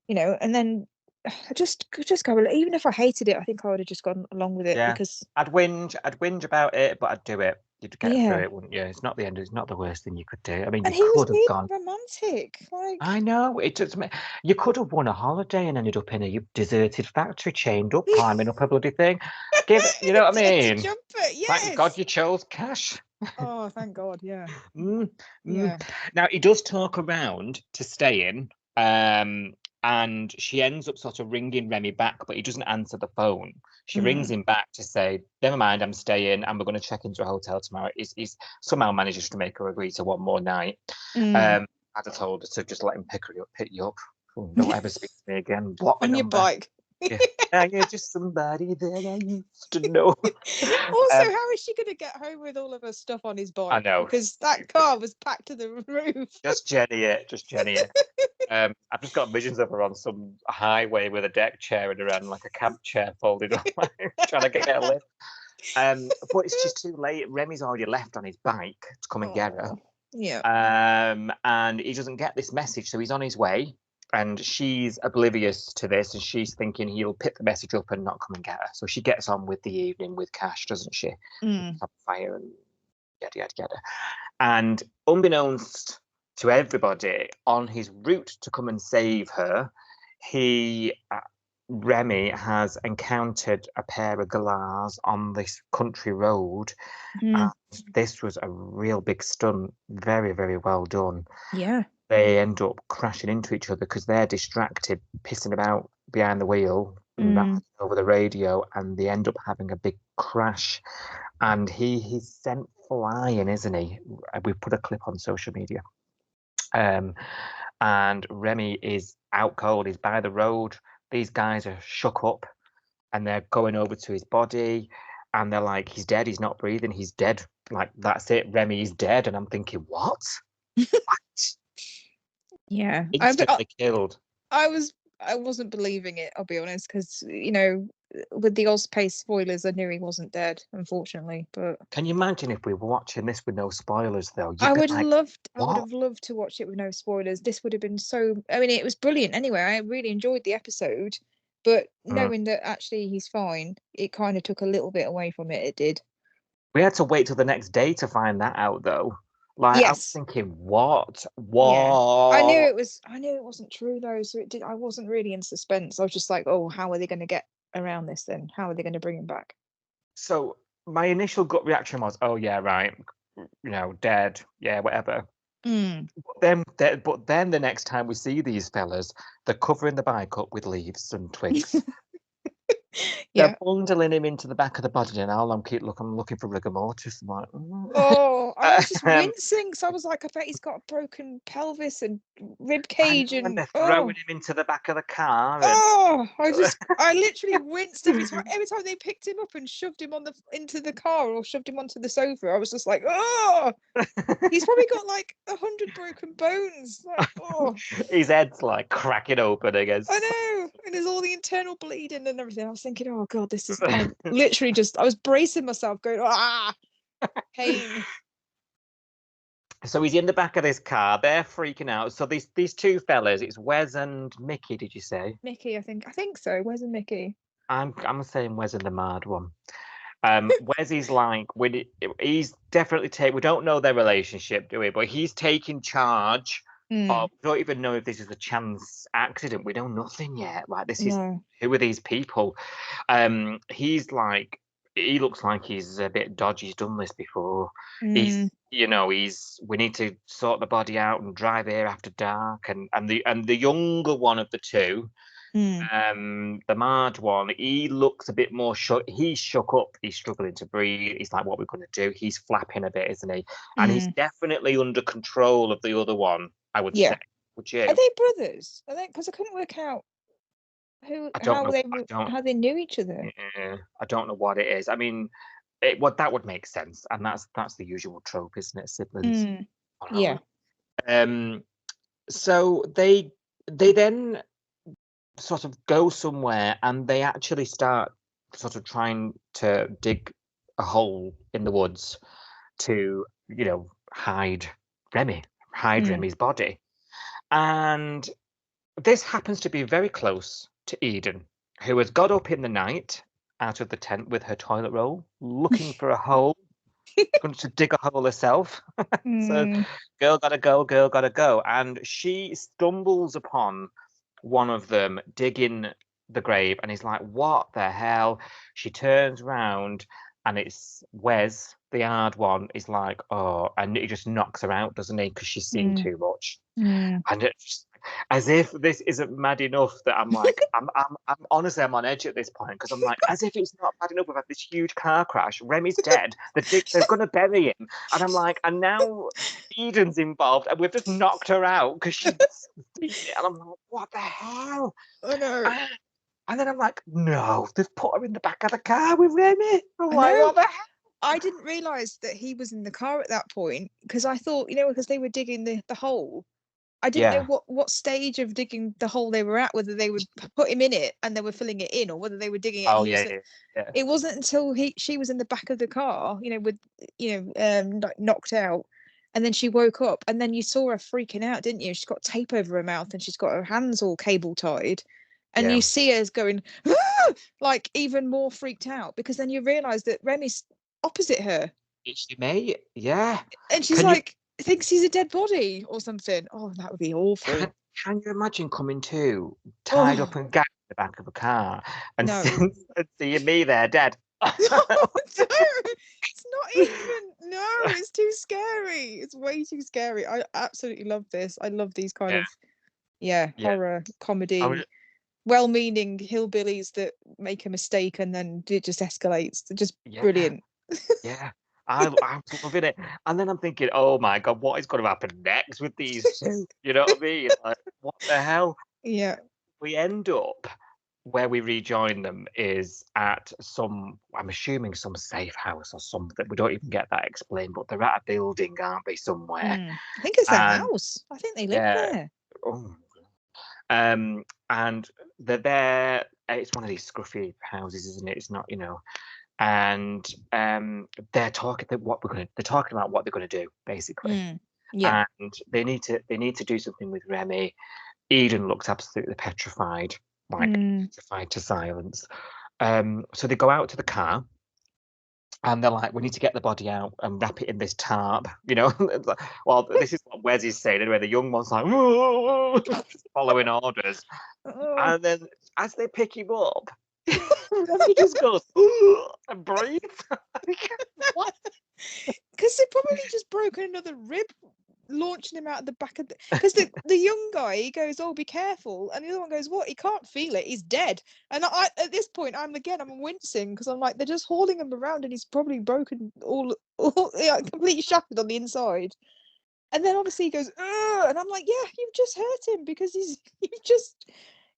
and then I just go, even if I hated it, I think I would have just gone along with it Yeah, because, I'd whinge about it, but I'd do it. You'd get through yeah. it, wouldn't you? It's not the end. It's not the worst thing you could do. I mean, And you he was could have being gone. romantic. I know it doesn't. You could have won a holiday and ended up in a deserted factory, chained up, climbing up a bloody thing. You know what I Dirty mean? jumper, Thank God yes. you chose cash. Oh, thank God, yeah. Mm, Yeah. Now he does talk around to staying, and she ends up sort of ringing Remy back, but he doesn't answer the phone. She rings him back to say, "Never mind, I'm staying, and we're going to check into a hotel tomorrow." He's somehow manages to make her agree to one more night. Mm. I'd have told her to just let him pick you up. Oh, don't ever speak to me again. Block my On your number. bike. Yeah, you're just somebody that I used to know. Also, how is she going to get home with all of her stuff on his bike? I know. Because that car was packed to the roof. Just Jenny it. I've just got visions of her on some highway with a deck chair in her hand, like a camp chair folded up, trying to get a lift. But it's just too late. Remy's already left on his bike to come and get her. Yeah. And he doesn't get this message, so he's on his way. And she's oblivious to this, and she's thinking he'll pick the message up and not come and get her. So she gets on with the evening with Cash, doesn't she? Fire and yada yada yada. And unbeknownst to everybody, on his route to come and save her, Remy has encountered a pair of galahs on this country road. And this was a real big stunt. Very, very well done. Yeah. They end up crashing into each other because they're distracted, pissing about behind the wheel, over the radio, and they end up having a big crash. And he's sent flying, isn't he? We put a clip on social media. And Remy is out cold. He's by the road. These guys are shook up, and they're going over to his body, and they're like, he's dead. He's not breathing. He's dead. Like, that's it. Remy is dead. And I'm thinking, what? What? Yeah. Instantly killed. I wasn't believing it, I'll be honest, because, you know, with the Ozpace spoilers, I knew he wasn't dead, unfortunately. But can you imagine if we were watching this with no spoilers, though? I would have loved to watch it with no spoilers. This would have been so. I mean, it was brilliant anyway. I really enjoyed the episode, but knowing that actually he's fine, it kind of took a little bit away from it. It did. We had to wait till the next day to find that out, though. Like, yes. I was thinking, what? Yeah. I knew it wasn't true though, so it did. I wasn't really in suspense. I was just like, oh, how are they going to get around this then? How are they going to bring him back? So my initial gut reaction was, oh yeah, right, you know, dead, yeah, whatever. But then the next time we see these fellas, they're covering the bike up with leaves and twigs. They're bundling him into the back of the body, and I'm looking for rigor mortis. I'm like, oh, I was just wincing. So I was like, I bet he's got a broken pelvis and rib cage, and they're throwing him into the back of the car. I literally winced every time they picked him up and shoved him into the car or shoved him onto the sofa. I was just like, oh, he's probably got like 100 broken bones. Like, oh. His head's like cracking open against. I know, and there's all the internal bleeding and everything. I was thinking, oh god, this is literally just. I was bracing myself, going, pain. So he's in the back of this car. They're freaking out. So these two fellas, it's Wes and Mickey. Did you say Mickey? I think so. Wes and Mickey. I'm saying Wes and the mad one. Wes is like, he's definitely we don't know their relationship, do we? But he's taking charge. We don't even know if this is a chance accident. We know nothing yet. Like, this is who are these people? He's like, he looks like he's a bit dodgy. He's done this before. We need to sort the body out and drive here after dark. And the younger one of the two, the Marge one, he looks a bit more shook. He's shook up. He's struggling to breathe. He's like, what we're going to do? He's flapping a bit, isn't he? And he's definitely under control of the other one, I would say. Would you? Are they brothers? Because I couldn't work out how they knew each other. I don't know what it is. I mean, that would make sense, and that's the usual trope, isn't it? Siblings. Yeah. So they then sort of go somewhere, and they actually start sort of trying to dig a hole in the woods to, hide Remy's body. And this happens to be very close to Eden, who has got up in the night out of the tent with her toilet roll, looking for a hole, going to dig a hole herself. So, girl gotta go. And she stumbles upon one of them digging the grave, and he's like, what the hell? She turns round, and it's Wes, the hard one, is like, oh, and he just knocks her out, doesn't he? Because she's seen too much. And it's just, as if this isn't mad enough that I'm like, I'm honestly, I'm on edge at this point, because I'm like, as if it's not bad enough. We've had this huge car crash. Remy's dead. They're going to bury him. And I'm like, and now Eden's involved, and we've just knocked her out because she's. And I'm like, what the hell? I know. And then I'm like, no, they've put her in the back of the car with Remy. I'm I like, know. what the hell? I didn't realise that he was in the car at that point because I thought, because they were digging the hole. I didn't know Yeah. what stage of digging the hole they were at, whether they would put him in it and they were filling it in, or whether they were digging it. And Oh, he was. yeah, yeah. It wasn't until she was in the back of the car, with like knocked out, and then she woke up, and then you saw her freaking out, didn't you? She's got tape over her mouth and she's got her hands all cable tied, and Yeah. you see her going "Ah!" like even more freaked out, because then you realise that Remy's opposite her, It's your mate. Yeah. and she's Can you like thinks he's a dead body or something. Oh, that would be awful. can you imagine coming to tied up Oh and gagged in the back of a car and no. and seeing me there dead? No, it's not even. No, it's too scary. It's way too scary. I absolutely love this. I love these kind of Yeah. horror comedy, I was- well-meaning hillbillies that make a mistake and then it just escalates. They're just Yeah. brilliant. Yeah. I'm loving it. And then I'm thinking, oh my God, what is going to happen next with these two? You know what I mean? Like, what the hell? Yeah. We end up where we rejoin them is at some, I'm assuming some safe house or something. We don't even get that explained, but they're at a building, aren't they, somewhere? I think it's a And house. I think they live yeah, there. oh, and they're there. It's one of these scruffy houses, isn't it? It's not, and they're talking they're talking about what they're gonna do, basically. Yeah. And they need to do something with Remy. Eden looks absolutely petrified, like petrified to silence. So they go out to the car and they're like, we need to get the body out and wrap it in this tarp, It's like, well, this is what Wes is saying anyway. The young one's like following orders. Oh. And then as they pick him up, he just goes and breathes. What? Because they probably just broken another rib launching him out of the back of because the young guy, he goes, oh, be careful, and the other one goes, what, he can't feel it, he's dead. And I at this point I'm wincing because I'm like, they're just hauling him around and he's probably broken all completely shattered on the inside. And then obviously he goes, ugh, and I'm like, yeah, you've just hurt him because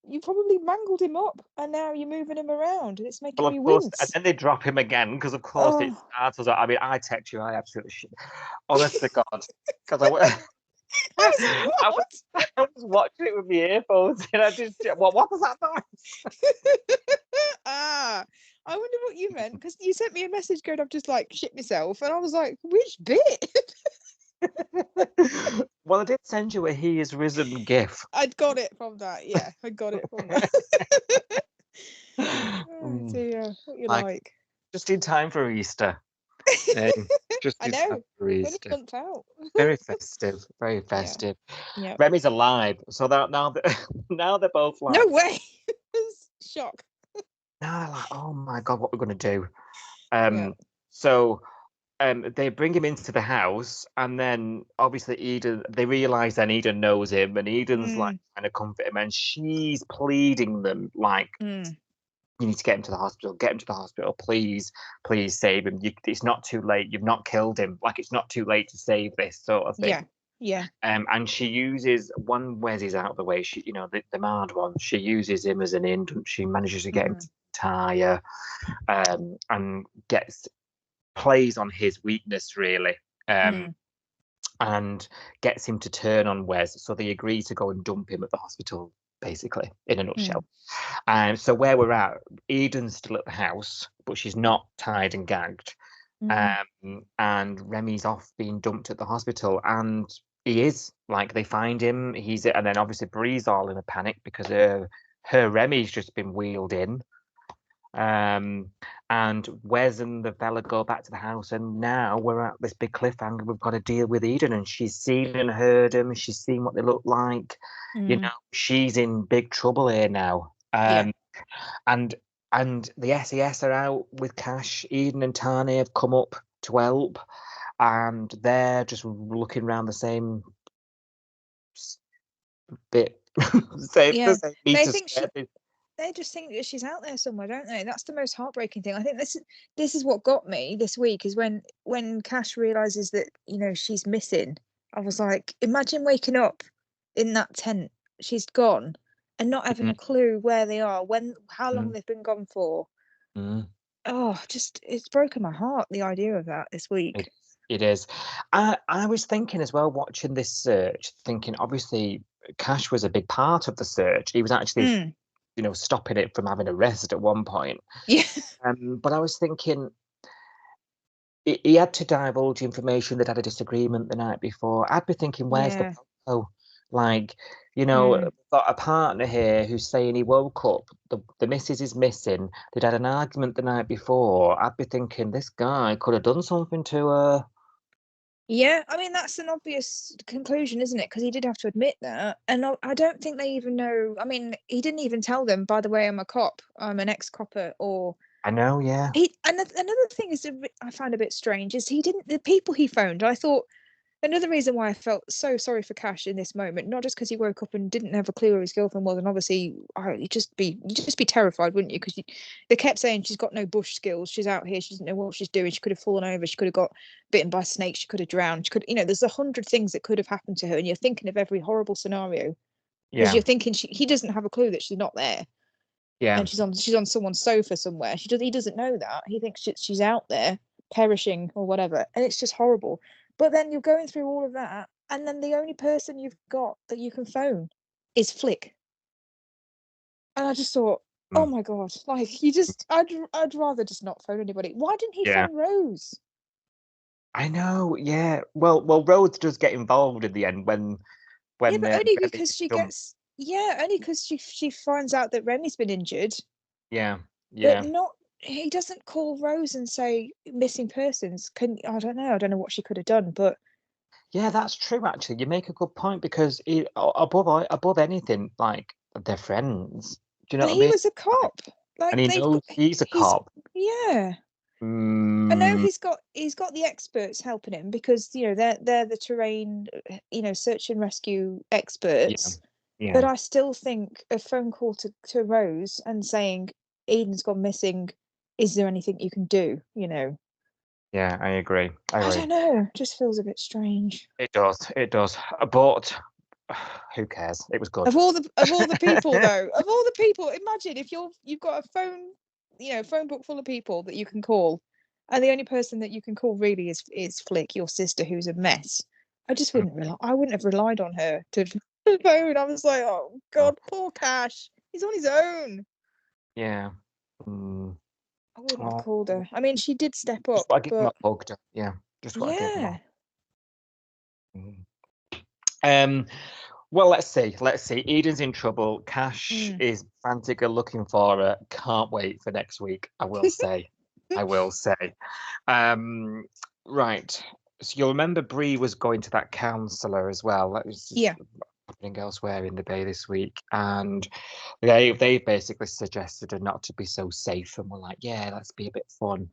you probably mangled him up and now you're moving him around and it's making Well, me of course, wince. and then they drop him again because, of course, it starts. I mean, I text you, I absolutely shit. Honest to God, because I was watching it with my earphones and I just, what was that noise? I wonder what you meant, because you sent me a message going, I've just like shit myself, and I was like, which bit? Well, I did send you a He Is Risen gif. I'd got it from that. Yeah, I got it from that. Oh dear, what you like? Just in time for Easter. Just I in know. time for Only Easter. a month out. Very festive, very festive. Yeah. Remy's alive, so that now they're both like, No way. Shock. now they're like, oh my God, what we're gonna do? Yeah. So they bring him into the house, and then obviously they realise then Eden knows him, and Eden's like trying to comfort him, and she's pleading them like, you need to get him to the hospital, please save him. It's not too late, you've not killed him, like it's not too late to save this sort of thing. Yeah. And she uses one Wes is out of the way, she, the mad one, she uses him as an in, she manages to get him to tire, and plays on his weakness really, and gets him to turn on Wes, so they agree to go and dump him at the hospital, basically, in a nutshell. And so where we're at, Eden's still at the house, but she's not tied and gagged. And Remy's off being dumped at the hospital, and he is, like, they find him, and then obviously Bree's all in a panic because her Remy's just been wheeled in. And Wes and the fella go back to the house, and now we're at this big cliffhanger. We've got to deal with Eden, and she's seen and heard them. She's seen what they look like. She's in big trouble here now. And the SAS are out with Cash. Eden and Tani have come up to help, and they're just looking around the same bit. They just think that she's out there somewhere, don't they? That's the most heartbreaking thing. I think this is what got me this week, is when Cash realizes that she's missing. I was like, imagine waking up in that tent, she's gone, and not having a Mhm. clue where they are, how long Mm, they've been gone for. mm. Oh, just it's broken my heart, the idea of that this It week. it is. I was thinking as well, watching this search, thinking obviously Cash was a big part of the search. He was actually, Mm. stopping it from having a rest at one point. Yeah. But I was thinking he had to divulge information that had a disagreement the night before. I'd be thinking, where's the Yeah. photo? Like, Mm. we've got a partner here who's saying he woke up, the missus is missing. They'd had an argument the night before. I'd be thinking this guy could have done something to her. Yeah, I mean that's an obvious conclusion, isn't it? Because he did have to admit that, and I don't think they even know. I mean, he didn't even tell them. By the way, I'm a cop. I'm an ex-copper. Or I know, yeah. he. And another thing is, I found a bit strange is he didn't. The people he phoned, I thought. Another reason why I felt so sorry for Cash in this moment, not just because he woke up and didn't have a clue who his girlfriend was, and obviously you'd just be terrified, wouldn't you? Because they kept saying she's got no bush skills, she's out here, she doesn't know what she's doing, she could have fallen over, she could have got bitten by snakes, she could have drowned, she could, there's 100 things that could have happened to her, and you're thinking of every horrible scenario because Yeah, you're thinking he doesn't have a clue that she's not there, yeah. and she's on someone's sofa somewhere. He doesn't know that. He thinks she's out there perishing or whatever, and it's just horrible. But then you're going through all of that, and then the only person you've got that you can phone is Flick. And I just thought, oh Mm, my god, like I'd rather just not phone anybody. Why didn't he yeah. phone Rose? I know, yeah. Well, Rhodes does get involved in the end when Yeah, but only Remy because gets she dumped. gets only because she finds out that Remy's been injured. Yeah, But yeah. not he doesn't call Rose and say missing persons. I don't know. I don't know what she could have done, but Yeah, that's true. Actually, you make a good point because above anything, like they're friends. Do you know and what I he mean? was a Like, cop. and Like he they've knows got he's a he's cop. yeah. I know Mm, he's got the experts helping him because they're the terrain search and rescue yeah, experts. But yeah, I still think a phone call to Rose and saying Aiden's gone missing. Is there anything you can do? yeah. I agree. I I agree. don't know. Just feels a bit strange. It does. It does. But who cares? It was good. Of all the people though, of all the people, imagine if you've got a phone book full of people that you can call, and the only person that you can call really is Flick, your sister, who's a mess. Mm, I wouldn't have relied on her to phone. I was like, oh oh, god, poor Cash. He's on his own. yeah. Mm, I wouldn't have oh, called her. I mean, she did step just up, want to give him a but hug. Yeah. Just want to give him a yeah. hug. Mm. Um. Well, let's see. Let's see. Eden's in trouble. Cash Mm. is frantically looking for her. Can't wait for next week. I will say. I will say. Um, right. So you'll remember Bree was going to that counsellor as well. That was just Yeah. happening elsewhere in the bay this week, and they basically suggested her not to be so safe, and were like, "Yeah, let's be a bit fun."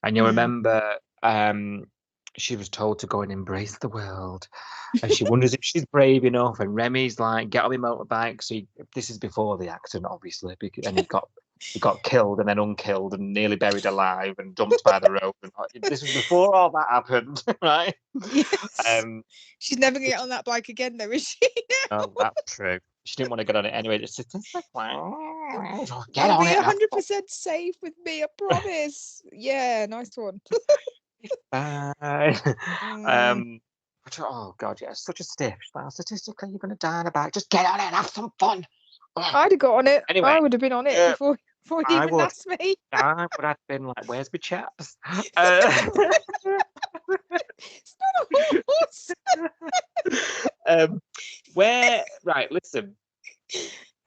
And you'll Mm. remember, she was told to go and embrace the world, and she wonders if she's brave enough. And Remy's like, "Get on my motorbike." So this is before the accident, obviously, and he got killed and then unkilled and nearly buried alive and dumped by the road. And this was before all that happened, right? Yes. Um, She's never gonna so get on that bike again, though, is she? no, that's true. She didn't want to get on it anyway. It's like, "Wow, get You'll on be it. Have 100% safe with me, I promise. Yeah, nice one. fun." Mm, Oh God, yeah, such a stiff. She's like, statistically, you're going to die on a bike. Just get on it and have some fun. Ugh. I'd have got on it. Anyway, I would have been on it uh, before he I even would. asked me. I would have been like, "Where's my chaps?" Uh, It's not a horse. right, listen,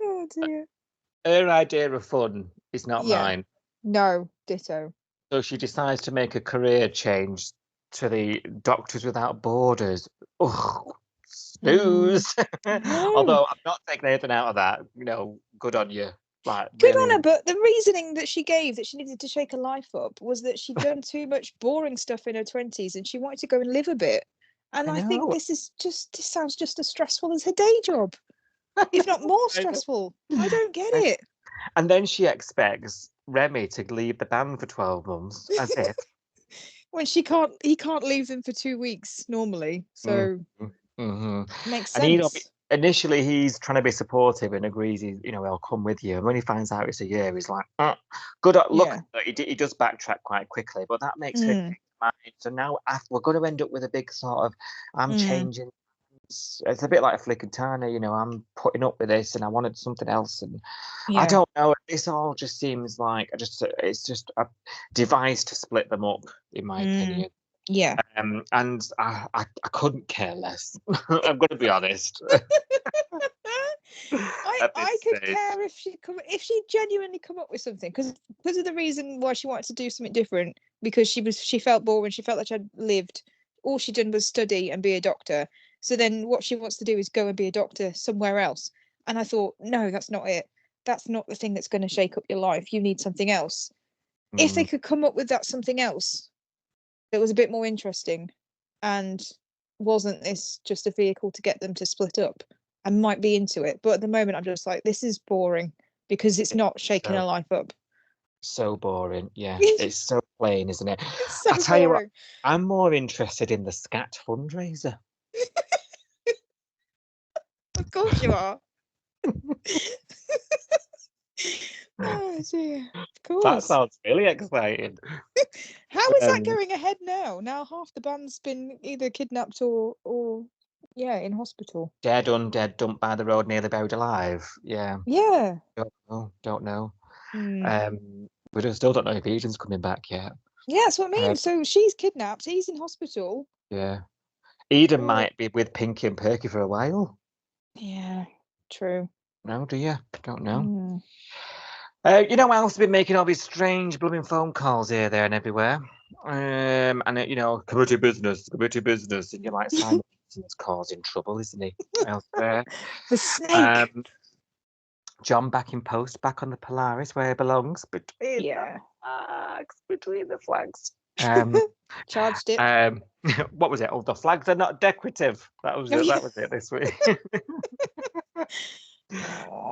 Oh dear. her idea of fun is not Yeah. mine. No, ditto. So she decides to make a career change to the Doctors Without Borders. Ugh, Mm, snooze. no. Although I'm not taking anything out of that. Good on you. Like, Good on her, really, but the reasoning that she gave that she needed to shake her life up was that she'd done too much boring stuff in her 20s and she wanted to go and live a bit. And I I think know. this sounds just as stressful as her day job, if not more I know. stressful. I don't get I- it. And then she expects Remy to leave the band for 12 months, as if. When he can't leave them for 2 weeks normally, Mm, so mhm. makes And he'd sense. initially he's trying to be supportive and agrees he'll come with you. And when he finds out it's a year, he's like, good look. Yeah. He does backtrack quite quickly, but that makes her Mm. change her mind. So now we're going to end up with a big sort of, I'm changing. It's a bit like Flick and Turner, I'm putting up with this and I wanted something else. And I Yeah. don't know. This all just seems like it's just a device to split them up, in my opinion. Yeah. And I couldn't care less. I'm going to be honest. I could care if she genuinely come up with something because of the reason why she wanted to do something different, because she felt bored, she felt like she had lived, all she'd done was study and be a doctor. So then what she wants to do is go and be a doctor somewhere else. And I thought, no, that's not it. That's not the thing that's going to shake up your life. You need something else. If they could come up with that something else that was a bit more interesting and wasn't this just a vehicle to get them to split up, I might be into it. But at the moment, I'm just like, this is boring because it's not shaking her life up. So boring. Yeah, it's so plain, isn't it? It's so I'll tell you what, boring. I'm more interested in the Scat fundraiser. Of course you are. Oh dear. Of That course. sounds really exciting. How is that going ahead now? Now half the band's been either kidnapped or in hospital. Dead, undead, dumped by the road, nearly buried alive. Yeah. Yeah. Don't know. We still don't know if Eden's coming back yet. Yeah, that's what I mean. So she's kidnapped. He's in hospital. Yeah. Eden might be with Pinky and Perky for a while. Yeah, true. No, do you? Don't know. You know what else has been making all these strange blooming phone calls here, there, and everywhere? And committee business, and you're like, Simon Henson's causing trouble, isn't he? Elsewhere. The snake. John back in post, back on the Polaris where he belongs, between the flags. Charged it. What was it? Oh, the flags are not decorative. That was it. That was it this week.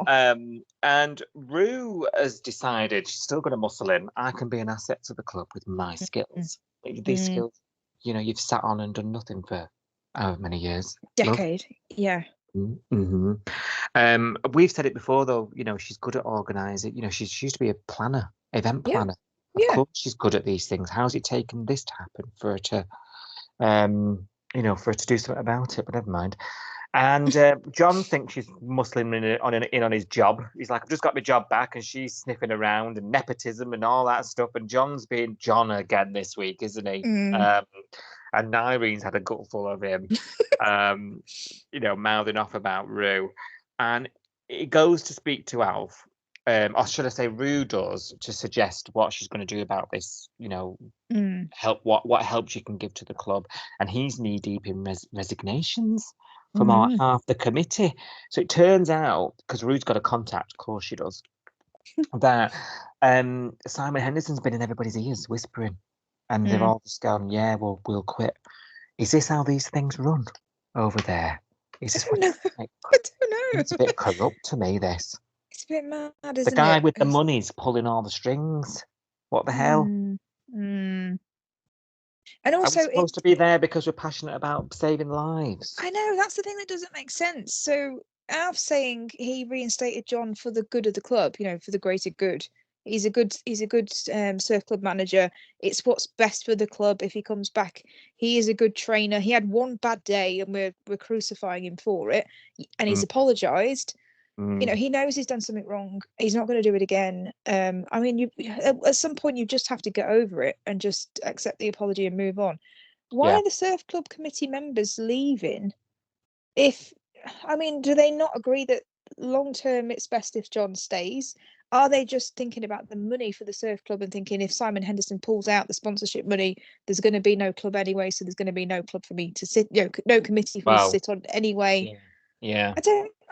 And Rue has decided she's still going to muscle in. I can be an asset to the club with my skills. These skills, you've sat on and done nothing for however many years. Decade. Yeah. We've said it before, though. She's good at organising. She used to be a planner, event planner. Of course, she's good at these things. How's it taken this to happen for her to, for her to do something about it? But never mind. And John thinks she's muscling in on his job. He's like, I've just got my job back, and she's sniffing around and nepotism and all that stuff. And John's being John again this week, isn't he? And Irene's had a gutful of him, mouthing off about Rue. And he goes to speak to Alf, or should I say Rue does, to suggest what she's going to do about this, help, what help she can give to the club. And he's knee-deep in resignations from half the committee. So it turns out, because Rue's got a contact, of course she does, that Simon Henderson's been in everybody's ears whispering. And they've all just gone, yeah, well, we'll quit. Is this how these things run over there? Is this what I don't know. It's a bit corrupt to me, this. It's a bit mad, isn't it? The guy with the money's pulling all the strings. What the hell? And also, we're supposed to be there because we're passionate about saving lives. I know, that's the thing that doesn't make sense. So Alf's saying he reinstated John for the good of the club, for the greater good. He's a good surf club manager. It's what's best for the club if he comes back. He is a good trainer. He had one bad day and we're crucifying him for it. And he's apologised. He knows he's done something wrong. He's not going to do it again. At some point you just have to get over it and just accept the apology and move on. Why are the surf club committee members leaving? Do they not agree that long term it's best if John stays? Are they just thinking about the money for the surf club and thinking if Simon Henderson pulls out the sponsorship money, there's going to be no club anyway, so there's going to be no club for me to sit, no committee for me to sit on anyway. Yeah. I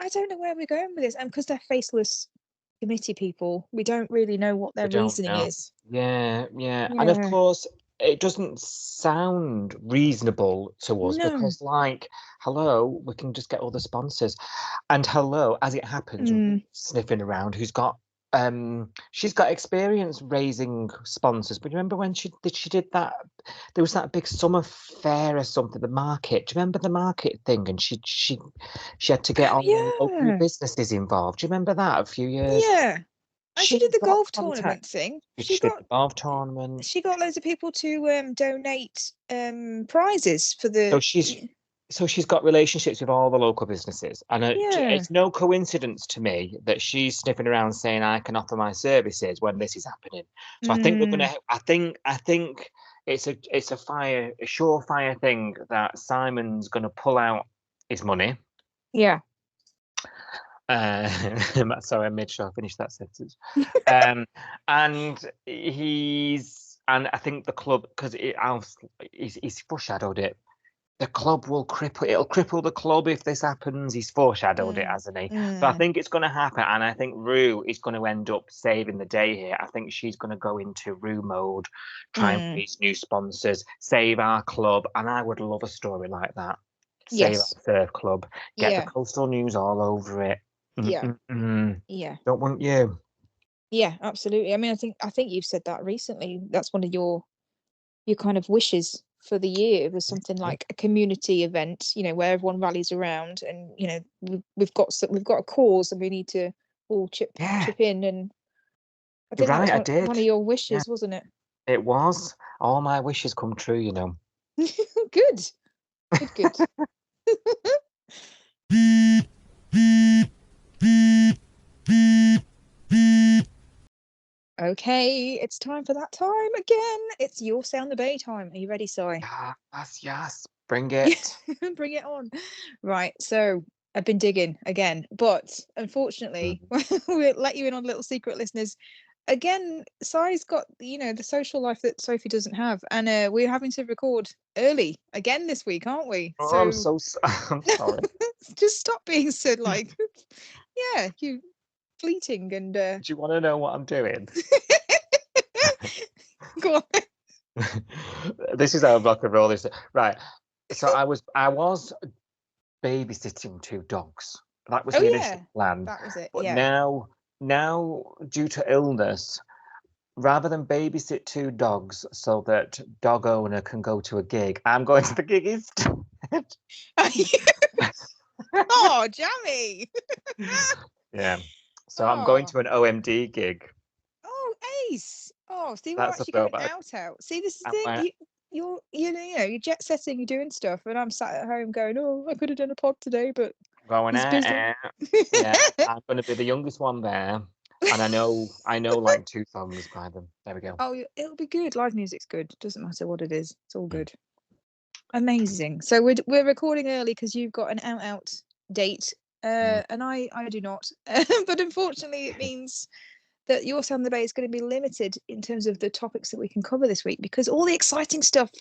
don't know where we're going with this, and because they're faceless committee people, we don't really know what their reasoning is. Yeah. And of course, it doesn't sound reasonable to us because, hello, we can just get all the sponsors, and hello, as it happens, sniffing around, who's got she's got experience raising sponsors. But remember when she did that? There was that big summer fair or something, the market. Do you remember the market thing? And she had to get all the local Yeah. businesses involved. Do you remember that a few years? Yeah. And she did the got golf contact- tournament thing. She did the golf tournament. She got loads of people to donate prizes for the. So she's got relationships with all the local businesses, and Yeah. it's no coincidence to me that she's sniffing around saying I can offer my services when this is happening. So I think we're gonna. I think it's a surefire thing that Simon's gonna pull out his money. Yeah. Sorry, I made sure I finished that sentence. And I think the club, because he's foreshadowed it. The club will cripple the club if this happens. He's foreshadowed it, hasn't he? But I think it's going to happen, and I think Rue is going to end up saving the day here. I think she's going to go into Rue mode, try and raise new sponsors, save our club, and I would love a story like that. Save our surf club, get the Coastal News all over it. Yeah. Yeah. Don't want you. Yeah, absolutely. I mean, I think you've said that recently. That's one of your kind of wishes for the year, was something like a community event, where everyone rallies around, and we've got a cause, and we need to all chip in. And I think that was one of your wishes, wasn't it? It was. All my wishes come true, Good. Okay, it's time for that time again. It's your Sound the Bay time. Are you ready, Si? Yes. Bring it. Bring it on. Right, so I've been digging again, but unfortunately, we'll let you in on a little secret, listeners. Again, Si's got, the social life that Sophie doesn't have, and we're having to record early again this week, aren't we? Oh, I'm sorry. Just stop being so you fleeting and. Do you want to know what I'm doing? Go on. This is how I'm rock and roll this. Right. So I was babysitting 2 dogs. That was the initial plan. That was it. But now due to illness, rather than babysit 2 dogs so that dog owner can go to a gig, I'm going to the gig instead. Oh, jammy. Yeah. So I'm going to an OMD gig. Oh, ace. Oh, see, we're That's actually going out. See, this is the thing. You're jet setting, you're doing stuff, and I'm sat at home going, oh, I could have done a pod today, but going out. Yeah, I'm going to be the youngest one there, and I know like 2 songs by them. There we go. Oh, it'll be good. Live music's good. Doesn't matter what it is. It's all good. Amazing. So we're recording early because you've got an out date, and I do not. But unfortunately, it means that your Sound the Bay is going to be limited in terms of the topics that we can cover this week, because all the exciting stuff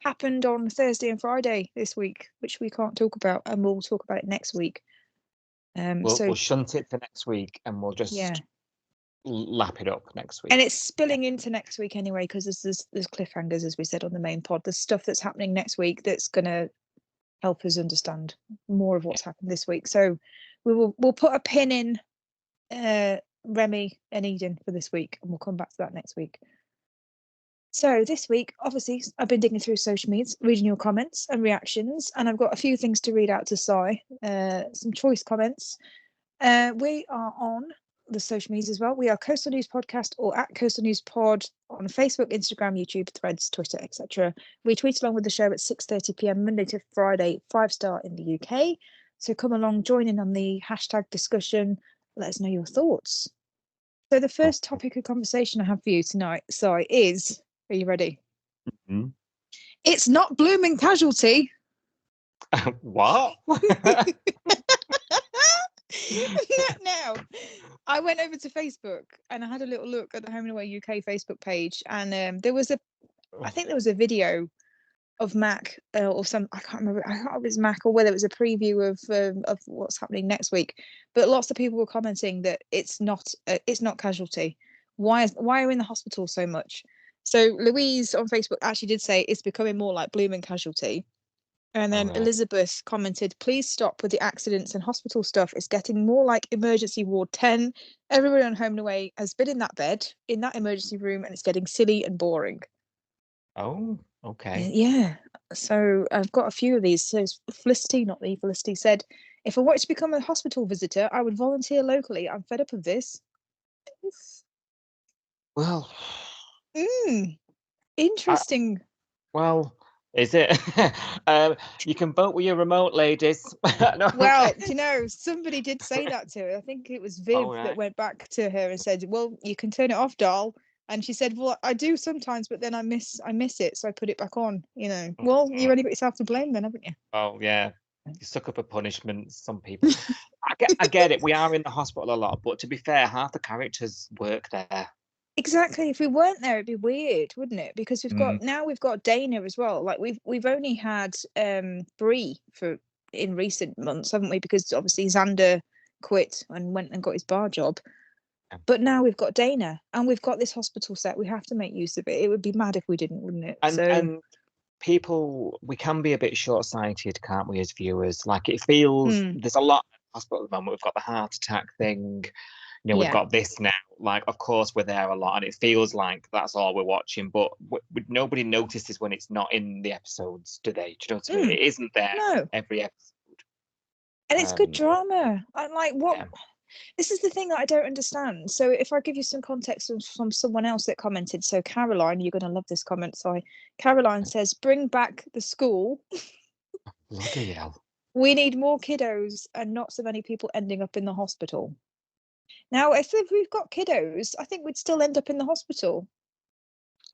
happened on Thursday and Friday this week, which we can't talk about, and we'll talk about it next week. We'll shunt it for next week, and we'll just lap it up next week. And it's spilling into next week anyway, because there's cliffhangers, as we said on the main pod. There's stuff that's happening next week that's going to help us understand more of what's happened this week. So we'll put a pin in Remy and Eden for this week, and we'll come back to that next week. So this week, obviously, I've been digging through social medias, reading your comments and reactions, and I've got a few things to read out to Si, some choice comments. We are on the social medias as well. We are Coastal News Podcast, or at Coastal News Pod, on Facebook, Instagram, YouTube, Threads, Twitter, etc. We tweet along with the show at 6:30 p.m. Monday to Friday, 5-star in the UK. So come along, join in on the hashtag discussion. Let us know your thoughts. So the first topic of conversation I have for you tonight, Si, is, are you ready? Mm-hmm. It's not blooming casualty. What? Now, I went over to Facebook and I had a little look at the Home and Away UK Facebook page, and there was I think there was a video of Mac or some, I can't remember if it was Mac or whether it was a preview of what's happening next week, but lots of people were commenting that it's not casualty. Why are we in the hospital so much? So Louise on Facebook actually did say it's becoming more like blooming casualty. And then Alright. Elizabeth commented, please stop with the accidents and hospital stuff. It's getting more like emergency ward 10. Everyone on Home and Away has been in that bed, in that emergency room, and it's getting silly and boring. Oh, okay. Yeah. So I've got a few of these. So Felicity, not me, Felicity said, if I wanted to become a hospital visitor, I would volunteer locally. I'm fed up of this. Well, Mm, I, interesting. well, is it? You can vote with your remote, ladies. No. Well, do you know, somebody did say that to her. I think it was Viv All that right. went back to her and said, well, you can turn it off, doll. And she said, well, I do sometimes, but then I miss it, so I put it back on, you know. Well, you only got yourself to blame then, haven't you? Oh yeah, you suck up a punishment. Some people. I get it. We are in the hospital a lot, but to be fair, half the characters work there. Exactly. If we weren't there, it'd be weird, wouldn't it? Because Mm, we've got Dana as well. Like we've only had Bree for in recent months, haven't we? Because obviously Xander quit and went and got his bar job. yeah. But now we've got Dana and we've got this hospital set. We have to make use of it. It would be mad if we didn't, wouldn't it? So And people, we can be a bit short-sighted, can't we, as viewers? Like it feels mm, there's a lot in the hospital at the moment. We've got the heart attack thing. We've yeah. got this now. Like, of course, we're there a lot, and it feels like that's all we're watching. But nobody notices when it's not in the episodes, do they? Do you know what I mean? Mm, It isn't there no. every episode. And it's good Um, drama. I'm like, what yeah. this is the thing that I don't understand. So if I give you some context from someone else that commented, so Caroline, you're gonna love this comment. Sorry. Caroline says, bring back the school. Bloody hell. We need more kiddos and not so many people ending up in the hospital. Now, if we've got kiddos, I think we'd still end up in the hospital.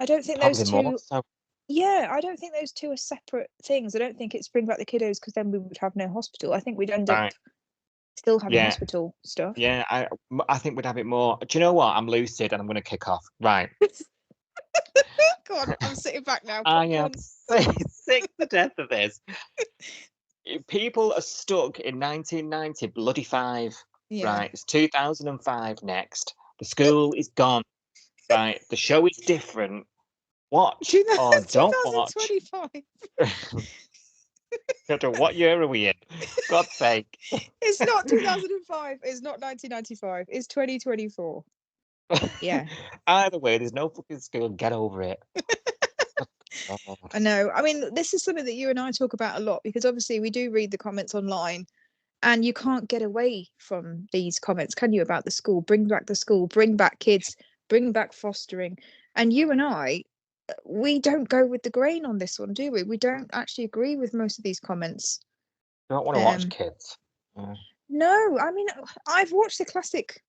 I don't think those Probably more two, so. yeah, I don't think those two are separate things. I don't think it's bring back the kiddos because then we would have no hospital. I think we'd end up Right. still having Yeah. hospital stuff. Yeah. I think we'd have it more. Do you know what? I'm lucid and I'm going to kick off. Right. Go on, I'm sitting back now. I Go am on. sick to death of this. People are stuck in 1990 bloody 5. Yeah. Right. It's 2005 next. The school is gone. Right. The show is different. Watch or don't watch. 2025. Don't know what year are we in. God's sake. It's not 2005. It's not 1995. It's 2024. Yeah. Either way, there's no fucking school. Get over it. God. I know. I mean, this is something that you and I talk about a lot because obviously we do read the comments online and you can't get away from these comments, can you, about the school? Bring back the school, bring back kids, bring back fostering. And you and I, we don't go with the grain on this one, do we? We don't actually agree with most of these comments. Don't want to watch Um, kids. No, I mean, I've watched the classic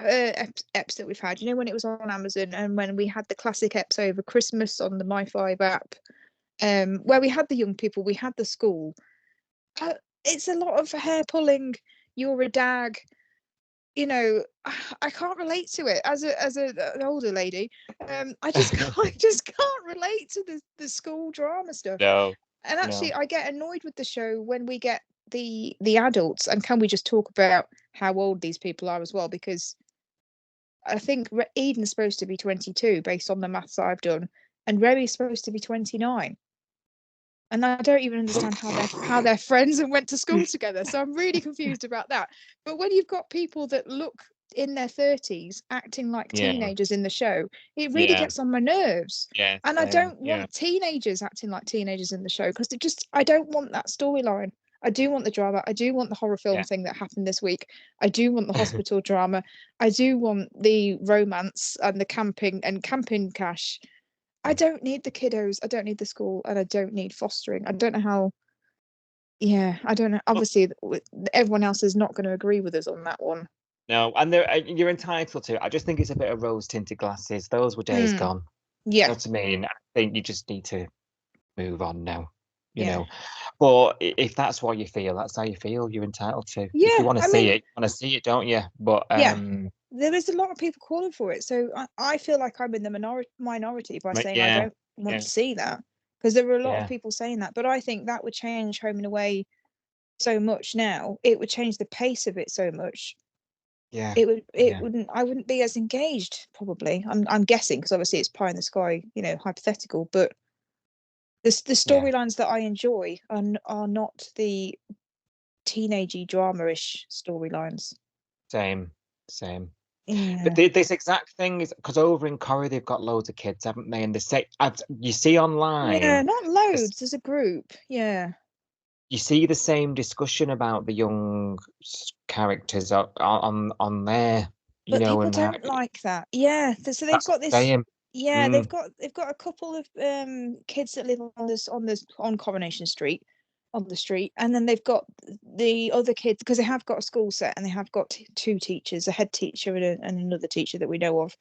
eps that we've had, you know, when it was on Amazon and when we had the classic eps over Christmas on the My5 app, where we had the young people, we had the school. It's a lot of hair pulling. You're a dag, you know. I can't relate to it as an older lady. I just can't relate to the school drama stuff. No. And actually, No. I get annoyed with the show when we get the adults. And can we just talk about how old these people are as well? Because I think Eden's supposed to be 22 based on the maths I've done, and Remy's supposed to be 29. And I don't even understand how they're friends and went to school together. So I'm really confused about that. But when you've got people that look in their 30s acting like Yeah. teenagers in the show, it really Yeah. gets on my nerves. Yeah. And I same. don't Yeah. want teenagers acting like teenagers in the show because I don't want that storyline. I do want the drama. I do want the horror film Yeah. thing that happened this week. I do want the hospital drama. I do want the romance and the camping cash. I don't need the kiddos. I don't need the school, and I don't need fostering. I don't know how. Yeah, I don't know. Obviously, everyone else is not going to agree with us on that one. No, and you're entitled to. I just think it's a bit of rose-tinted glasses. Those were days Mm. gone. You Yeah, know what I mean? I think you just need to move on now. You Yeah. know, but if that's what you feel, that's how you feel. You're entitled to. If Yeah, you want to I see mean- it, you want to see it, don't you? But Yeah. there is a lot of people calling for it, so I feel like I'm in the minority by saying I yeah, don't want yeah. to see that because there are a lot Yeah. of people saying that. But I think that would change Home and Away so much now. It would change the pace of it so much. Yeah. It wouldn't. I wouldn't be as engaged. Probably. I'm guessing because obviously it's pie in the sky, you know, hypothetical. But The storylines that I enjoy are not the teenagey drama-ish storylines. Same. Yeah. But this exact thing is because over in Corrie they've got loads of kids, haven't they? And they say you see online, Yeah, not loads. There's a group. Yeah. you see the same discussion about the young characters on there. But people and don't like that. Yeah. So they've that's got this. saying. Yeah, Mm. they've got a couple of kids that live on Coronation Street, on the street, and then they've got the other kids because they have got a school set and they have got two teachers, a head teacher and another teacher that we know of.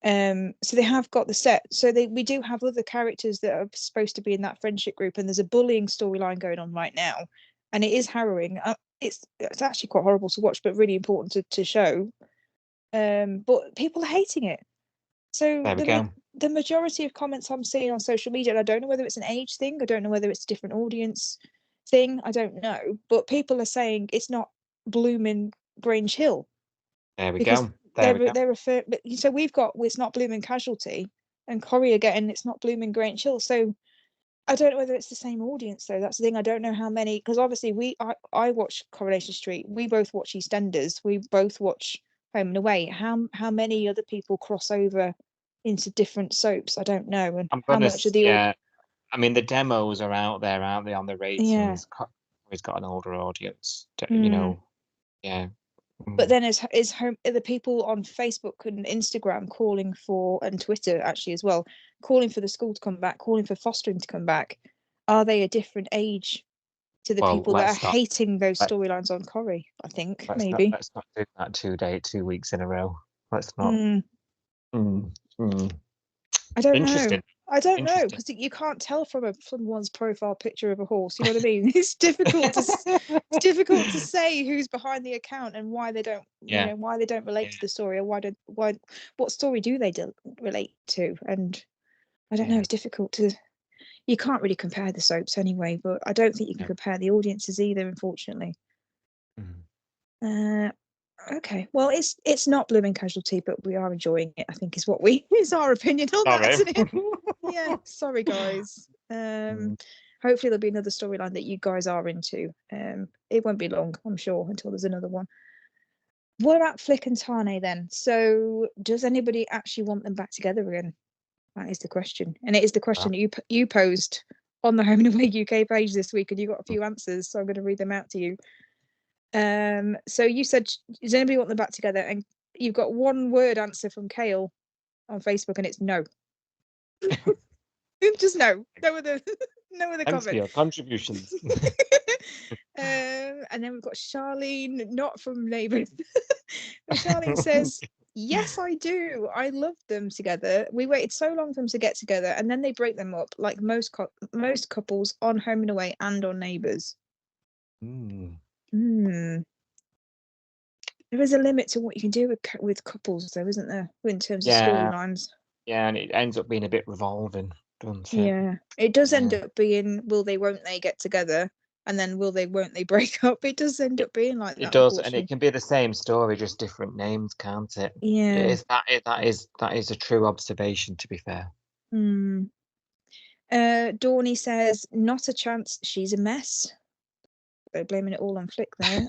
So they have got the set. So we do have other characters that are supposed to be in that friendship group, and there's a bullying storyline going on right now, and it is harrowing. It's actually quite horrible to watch, but really important to show. But people are hating it. So There we go. the majority of comments I'm seeing on social media, and I don't know whether it's an age thing, I don't know whether it's a different audience thing, I don't know, but people are saying it's not blooming Grange Hill. There we Because go. There we go. So we've got it's not blooming Casualty, and Corrie again, it's not blooming Grange Hill. So I don't know whether it's the same audience though. That's the thing. I don't know how many, because obviously I watch Coronation Street. We both watch EastEnders. We both watch Home and Away. How many other people cross over into different soaps? I don't know. And I'm how gonna much of the I mean, the demos are out there, aren't they, on the ratings? Yeah. He's got an older audience, Mm. Yeah. But then are the people on Facebook and Instagram calling for, and Twitter actually as well, calling for the school to come back, calling for fostering to come back? Are they a different age to the people that are hating those storylines on Corrie? I think maybe. Let's not do that 2 weeks in a row. Let's not. I don't Interesting. know. I don't know, because you can't tell from one's profile picture of a horse. You know what I mean? It's difficult to say who's behind the account and why they don't. Why they don't relate to the story, or what story do they relate to? And I don't know. It's difficult to. You can't really compare the soaps anyway, but I don't think you can compare the audiences either, unfortunately. Okay, well, it's not blooming Casualty, but we are enjoying it, I think, is our opinion on that, isn't it? Yeah, sorry guys. Hopefully there'll be another storyline that you guys are into. It won't be long, I'm sure, until there's another one. What about Flick and Tane then? So does anybody actually want them back together again? That is the question, and it is the question you posed on the Home and Away UK page this week, and you got a few answers, so I'm going to read them out to you. So you said, does anybody want them back together? And you've got one word answer from Kale on Facebook, and it's no. Just no other Thanks for your comment. contributions. And then we've got Charlene, not from Neighbours. Charlene says, yes, I do. I love them together. We waited so long for them to get together, and then they break them up like most couples on Home and Away and on Neighbours. There is a limit to what you can do with couples, though, isn't there? In terms of storylines. Yeah, and it ends up being a bit revolving, doesn't it? Yeah, it does end up being will they, won't they get together, and then will they, won't they break up? It does end up being like that. It does, and it can be the same story, just different names, can't it? Yeah, that is a true observation, to be fair. Dawny says, not a chance. She's a mess. They're blaming it all on Flick there.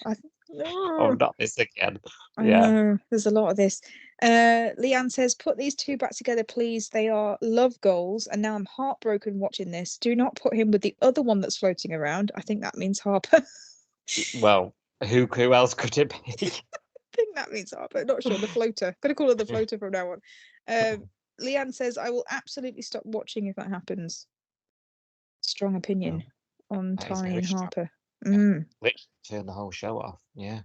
Oh, not this again. I know, there's a lot of this. Leanne says, put these two back together, please. They are love goals, and now I'm heartbroken watching this. Do not put him with the other one that's floating around. I think that means Harper. Well, who else could it be? I think that means Harper. Not sure. The floater. Gonna call her the floater from now on. Leanne says, I will absolutely stop watching if that happens. Strong opinion on Tiny and Harper. Literally turn the whole show off. Yeah.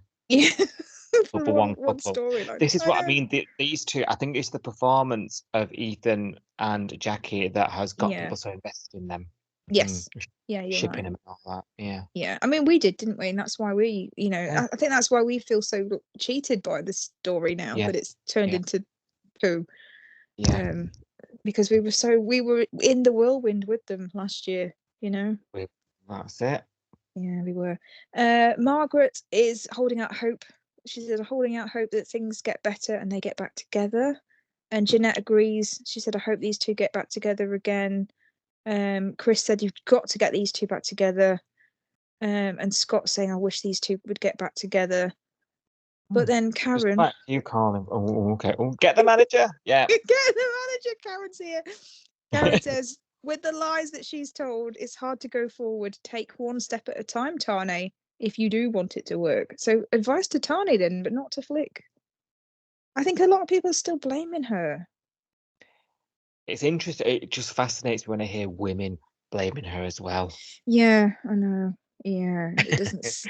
For one storyline. This is what I mean. These two, I think it's the performance of Ethan and Jackie that has got people so invested in them. Yes. Shipping them and all that. Yeah. I mean, we did, didn't we? And that's why we, I think that's why we feel so cheated by the story now that it's turned into poo. Yeah. Because we were in the whirlwind with them last year. That's it. Yeah, we were. Margaret is holding out hope. She said, holding out hope that things get better and they get back together. And Jeanette agrees. She said, I hope these two get back together again. Chris said you've got to get these two back together. And Scott saying, I wish these two would get back together. But then Karen, Just you call him. Oh, okay. Oh, get the manager. Yeah. get the manager. Karen's here. Karen says, with the lies that she's told, it's hard to go forward. Take one step at a time, Tane, if you do want it to work. So advice to Tane then, but not to Flick. I think a lot of people are still blaming her. It's interesting. It just fascinates me when I hear women blaming her as well. Yeah, I know. Yeah, it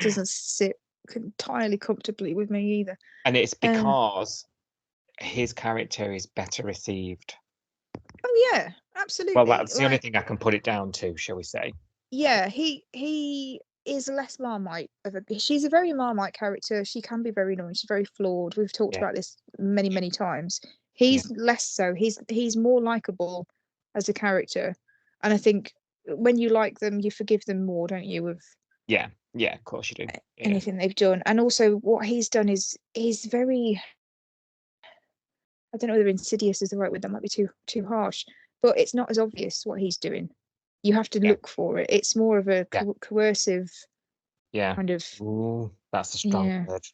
doesn't sit entirely comfortably with me either. And it's because his character is better received. Oh yeah, absolutely. Well, that's the only thing I can put it down to, shall we say? Yeah, he is less Marmite she's a very Marmite character. She can be very annoying. She's very flawed. We've talked about this many times. He's less so. He's more likable as a character, and I think when you like them, you forgive them more, don't you? With yeah, of course you do. Anything they've done, and also what he's done is he's very. I don't know whether insidious is the right word. That might be too harsh, but it's not as obvious what he's doing. You have to look for it. It's more of a coercive kind of. Ooh, that's a strong word.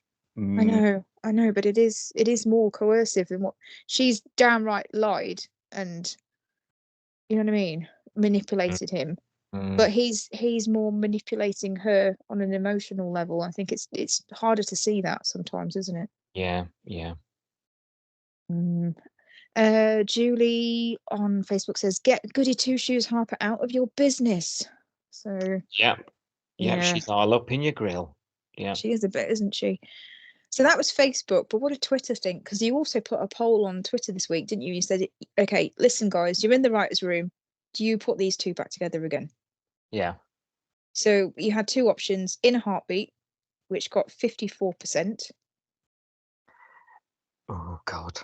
I know, but it is more coercive than what she's downright lied and, you know what I mean, manipulated him. But he's more manipulating her on an emotional level. I think it's harder to see that sometimes, isn't it? Yeah. Julie on Facebook says, "Get Goody Two Shoes Harper out of your business." So yeah, she's all up in your grill. Yeah, she is a bit, isn't she? So that was Facebook, but what did Twitter think? Because you also put a poll on Twitter this week, didn't you? You said, "Okay, listen, guys, you're in the writers' room. Do you put these two back together again?" Yeah. So you had two options: In a Heartbeat, which got 54%. Oh God.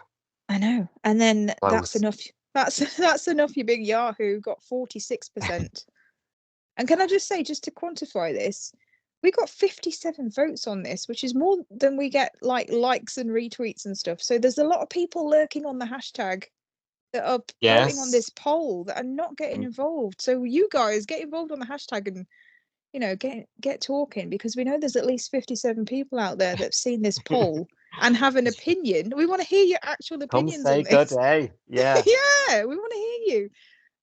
I know. And then Close. That's Enough. That's Enough, You Big Yahoo got 46%. And can I just say, just to quantify this, we got 57 votes on this, which is more than we get likes and retweets and stuff. So there's a lot of people lurking on the hashtag that are voting on this poll that are not getting involved. So you guys get involved on the hashtag and, you know, get talking, because we know there's at least 57 people out there that've seen this poll and have an opinion. We want to hear your actual opinions on this. Good day. Yeah. Yeah, we want to hear you.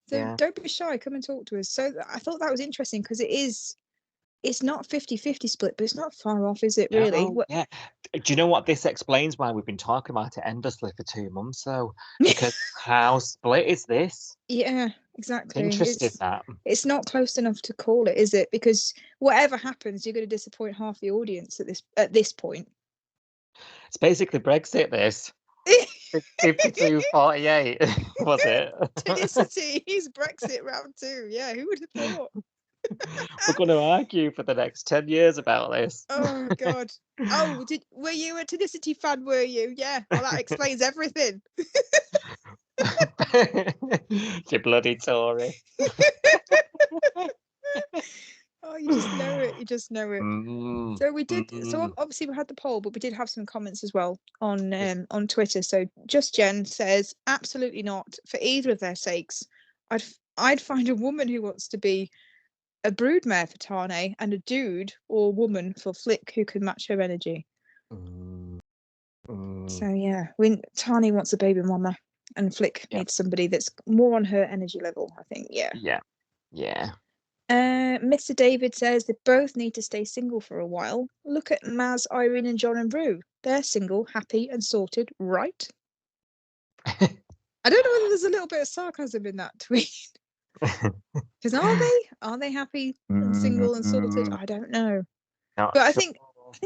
So don't be shy, come and talk to us. So I thought that was interesting because it's not 50-50 split, but it's not far off, is it, really? Yeah. Do you know what? This explains why we've been talking about it endlessly for 2 months, though. Because how split is this? Yeah, exactly. Interested that. It's not close enough to call it, is it? Because whatever happens, you're going to disappoint half the audience at this point. It's basically Brexit, this. 52-48, was it? Tenicity's Brexit round 2. Yeah, who would have thought? We're going to argue for the next 10 years about this. Oh God! Oh, were you a Tonicity fan? Were you? Yeah. Well, that explains everything. You bloody Tory. Oh, you just know it. So we did. So obviously we had the poll, but we did have some comments as well on Twitter. So Just Jen says, absolutely not, for either of their sakes. I'd find a woman who wants to be a broodmare for Tane and a dude or woman for Flick who can match her energy. So yeah, Tane wants a baby mama and Flick needs somebody that's more on her energy level, I think. Yeah. Mr. David says they both need to stay single for a while. Look at Maz, Irene and John and Rue. They're single, happy and sorted, right? I don't know whether there's a little bit of sarcasm in that tweet. Because are they happy and single and sorted? I don't know. But I think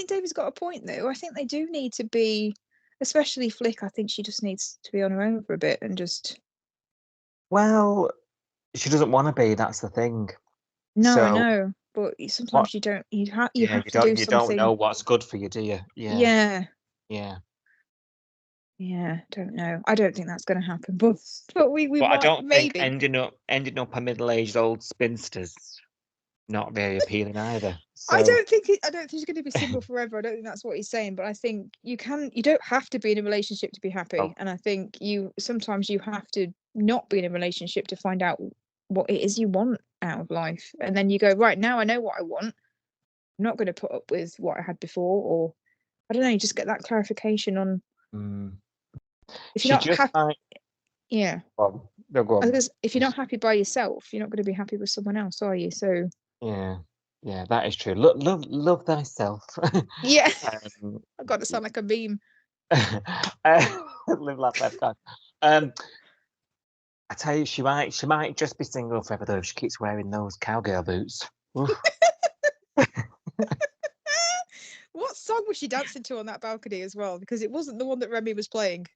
David's got a point though. I think they do need to be, especially Flick. I think she just needs to be on her own for a bit and just. Well, she doesn't want to be. That's the thing. No, I know, but sometimes you don't. You have to do something. You don't know what's good for you, do you? Yeah. Don't know. I don't think that's going to happen, but we might, I don't maybe. think ending up a middle-aged old spinster's not very appealing either. So. I don't think he's going to be single forever. I don't think that's what he's saying, but I think you don't have to be in a relationship to be happy. And I think sometimes you have to not be in a relationship to find out what it is you want out of life, and then you go, right, now I know what I want. I'm not going to put up with what I had before, or I don't know. You just get that clarification on if She you're not just happy. might. Yeah, Well, no, go on. because if you're not happy by yourself, you're not going to be happy with someone else, are you? So Yeah, that is true. Love thyself. yeah, um, I've got to sound like a meme. live, laugh, left God. I tell you, she might just be single forever though if she keeps wearing those cowgirl boots. Oof. What song was she dancing to on that balcony as well? Because it wasn't the one that Remy was playing.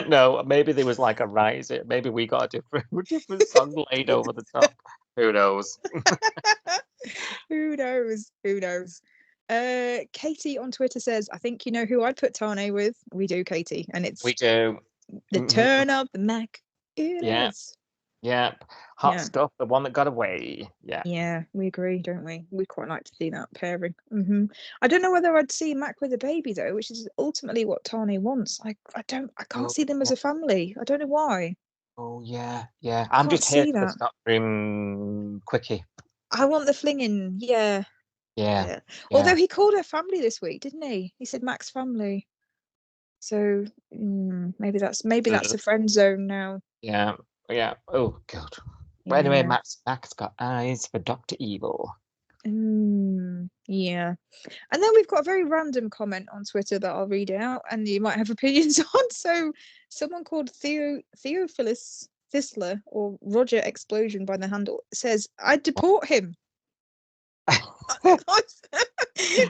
No, maybe there was like a rise. Maybe we got a different song laid over the top. Who knows? Who knows? Who knows? Katie on Twitter says, I think you know who I'd put Tane with. We do, Katie. And it's We do. the turn of the Mac. It Yeah. is. Yep. Hot Yeah. stuff, the one that got away. Yeah. Yeah, we agree, don't we? We'd quite like to see that pairing. I don't know whether I'd see Mac with a baby though, which is ultimately what Tane wants. I can't see them as a family. I don't know why. Oh yeah. I'm Can't just here see for the that. stockroom quickie. I want the flinging. Yeah. Yeah. Although he called her family this week, didn't he? He said Mac's family. So maybe that's a friend zone now. Yeah. Oh god. Well, anyway, Mac's got eyes for Dr. Evil. Yeah. And then we've got a very random comment on Twitter that I'll read out, and you might have opinions on. So someone called Theophilus Thisler, or Roger Explosion by the handle, says, I'd deport him.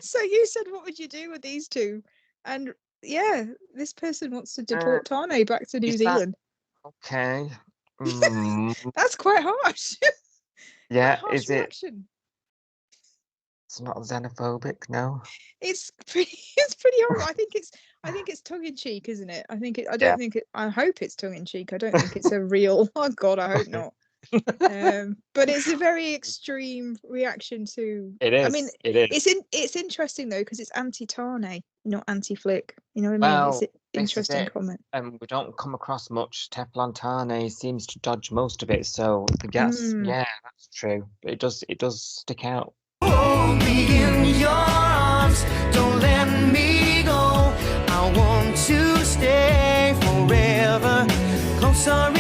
So you said, what would you do with these two? And yeah, this person wants to deport Tane back to New Zealand. Okay. That's quite harsh. Yeah, harsh is reaction. It's not xenophobic, no. It's pretty horrible. I think it's tongue in cheek, isn't it? I hope it's tongue in cheek. I don't think it's a real. Oh God, I hope not. But it's a very extreme reaction to. It is. I mean, it is. It's interesting though, because it's anti-Tane, not anti-Flick. You know what I mean? Well, it's an interesting comment. And we don't come across much. Teflon Tane seems to dodge most of it, so I guess that's true. But it does stick out. Hold me in your arms, don't let me go. I want to stay forever closer.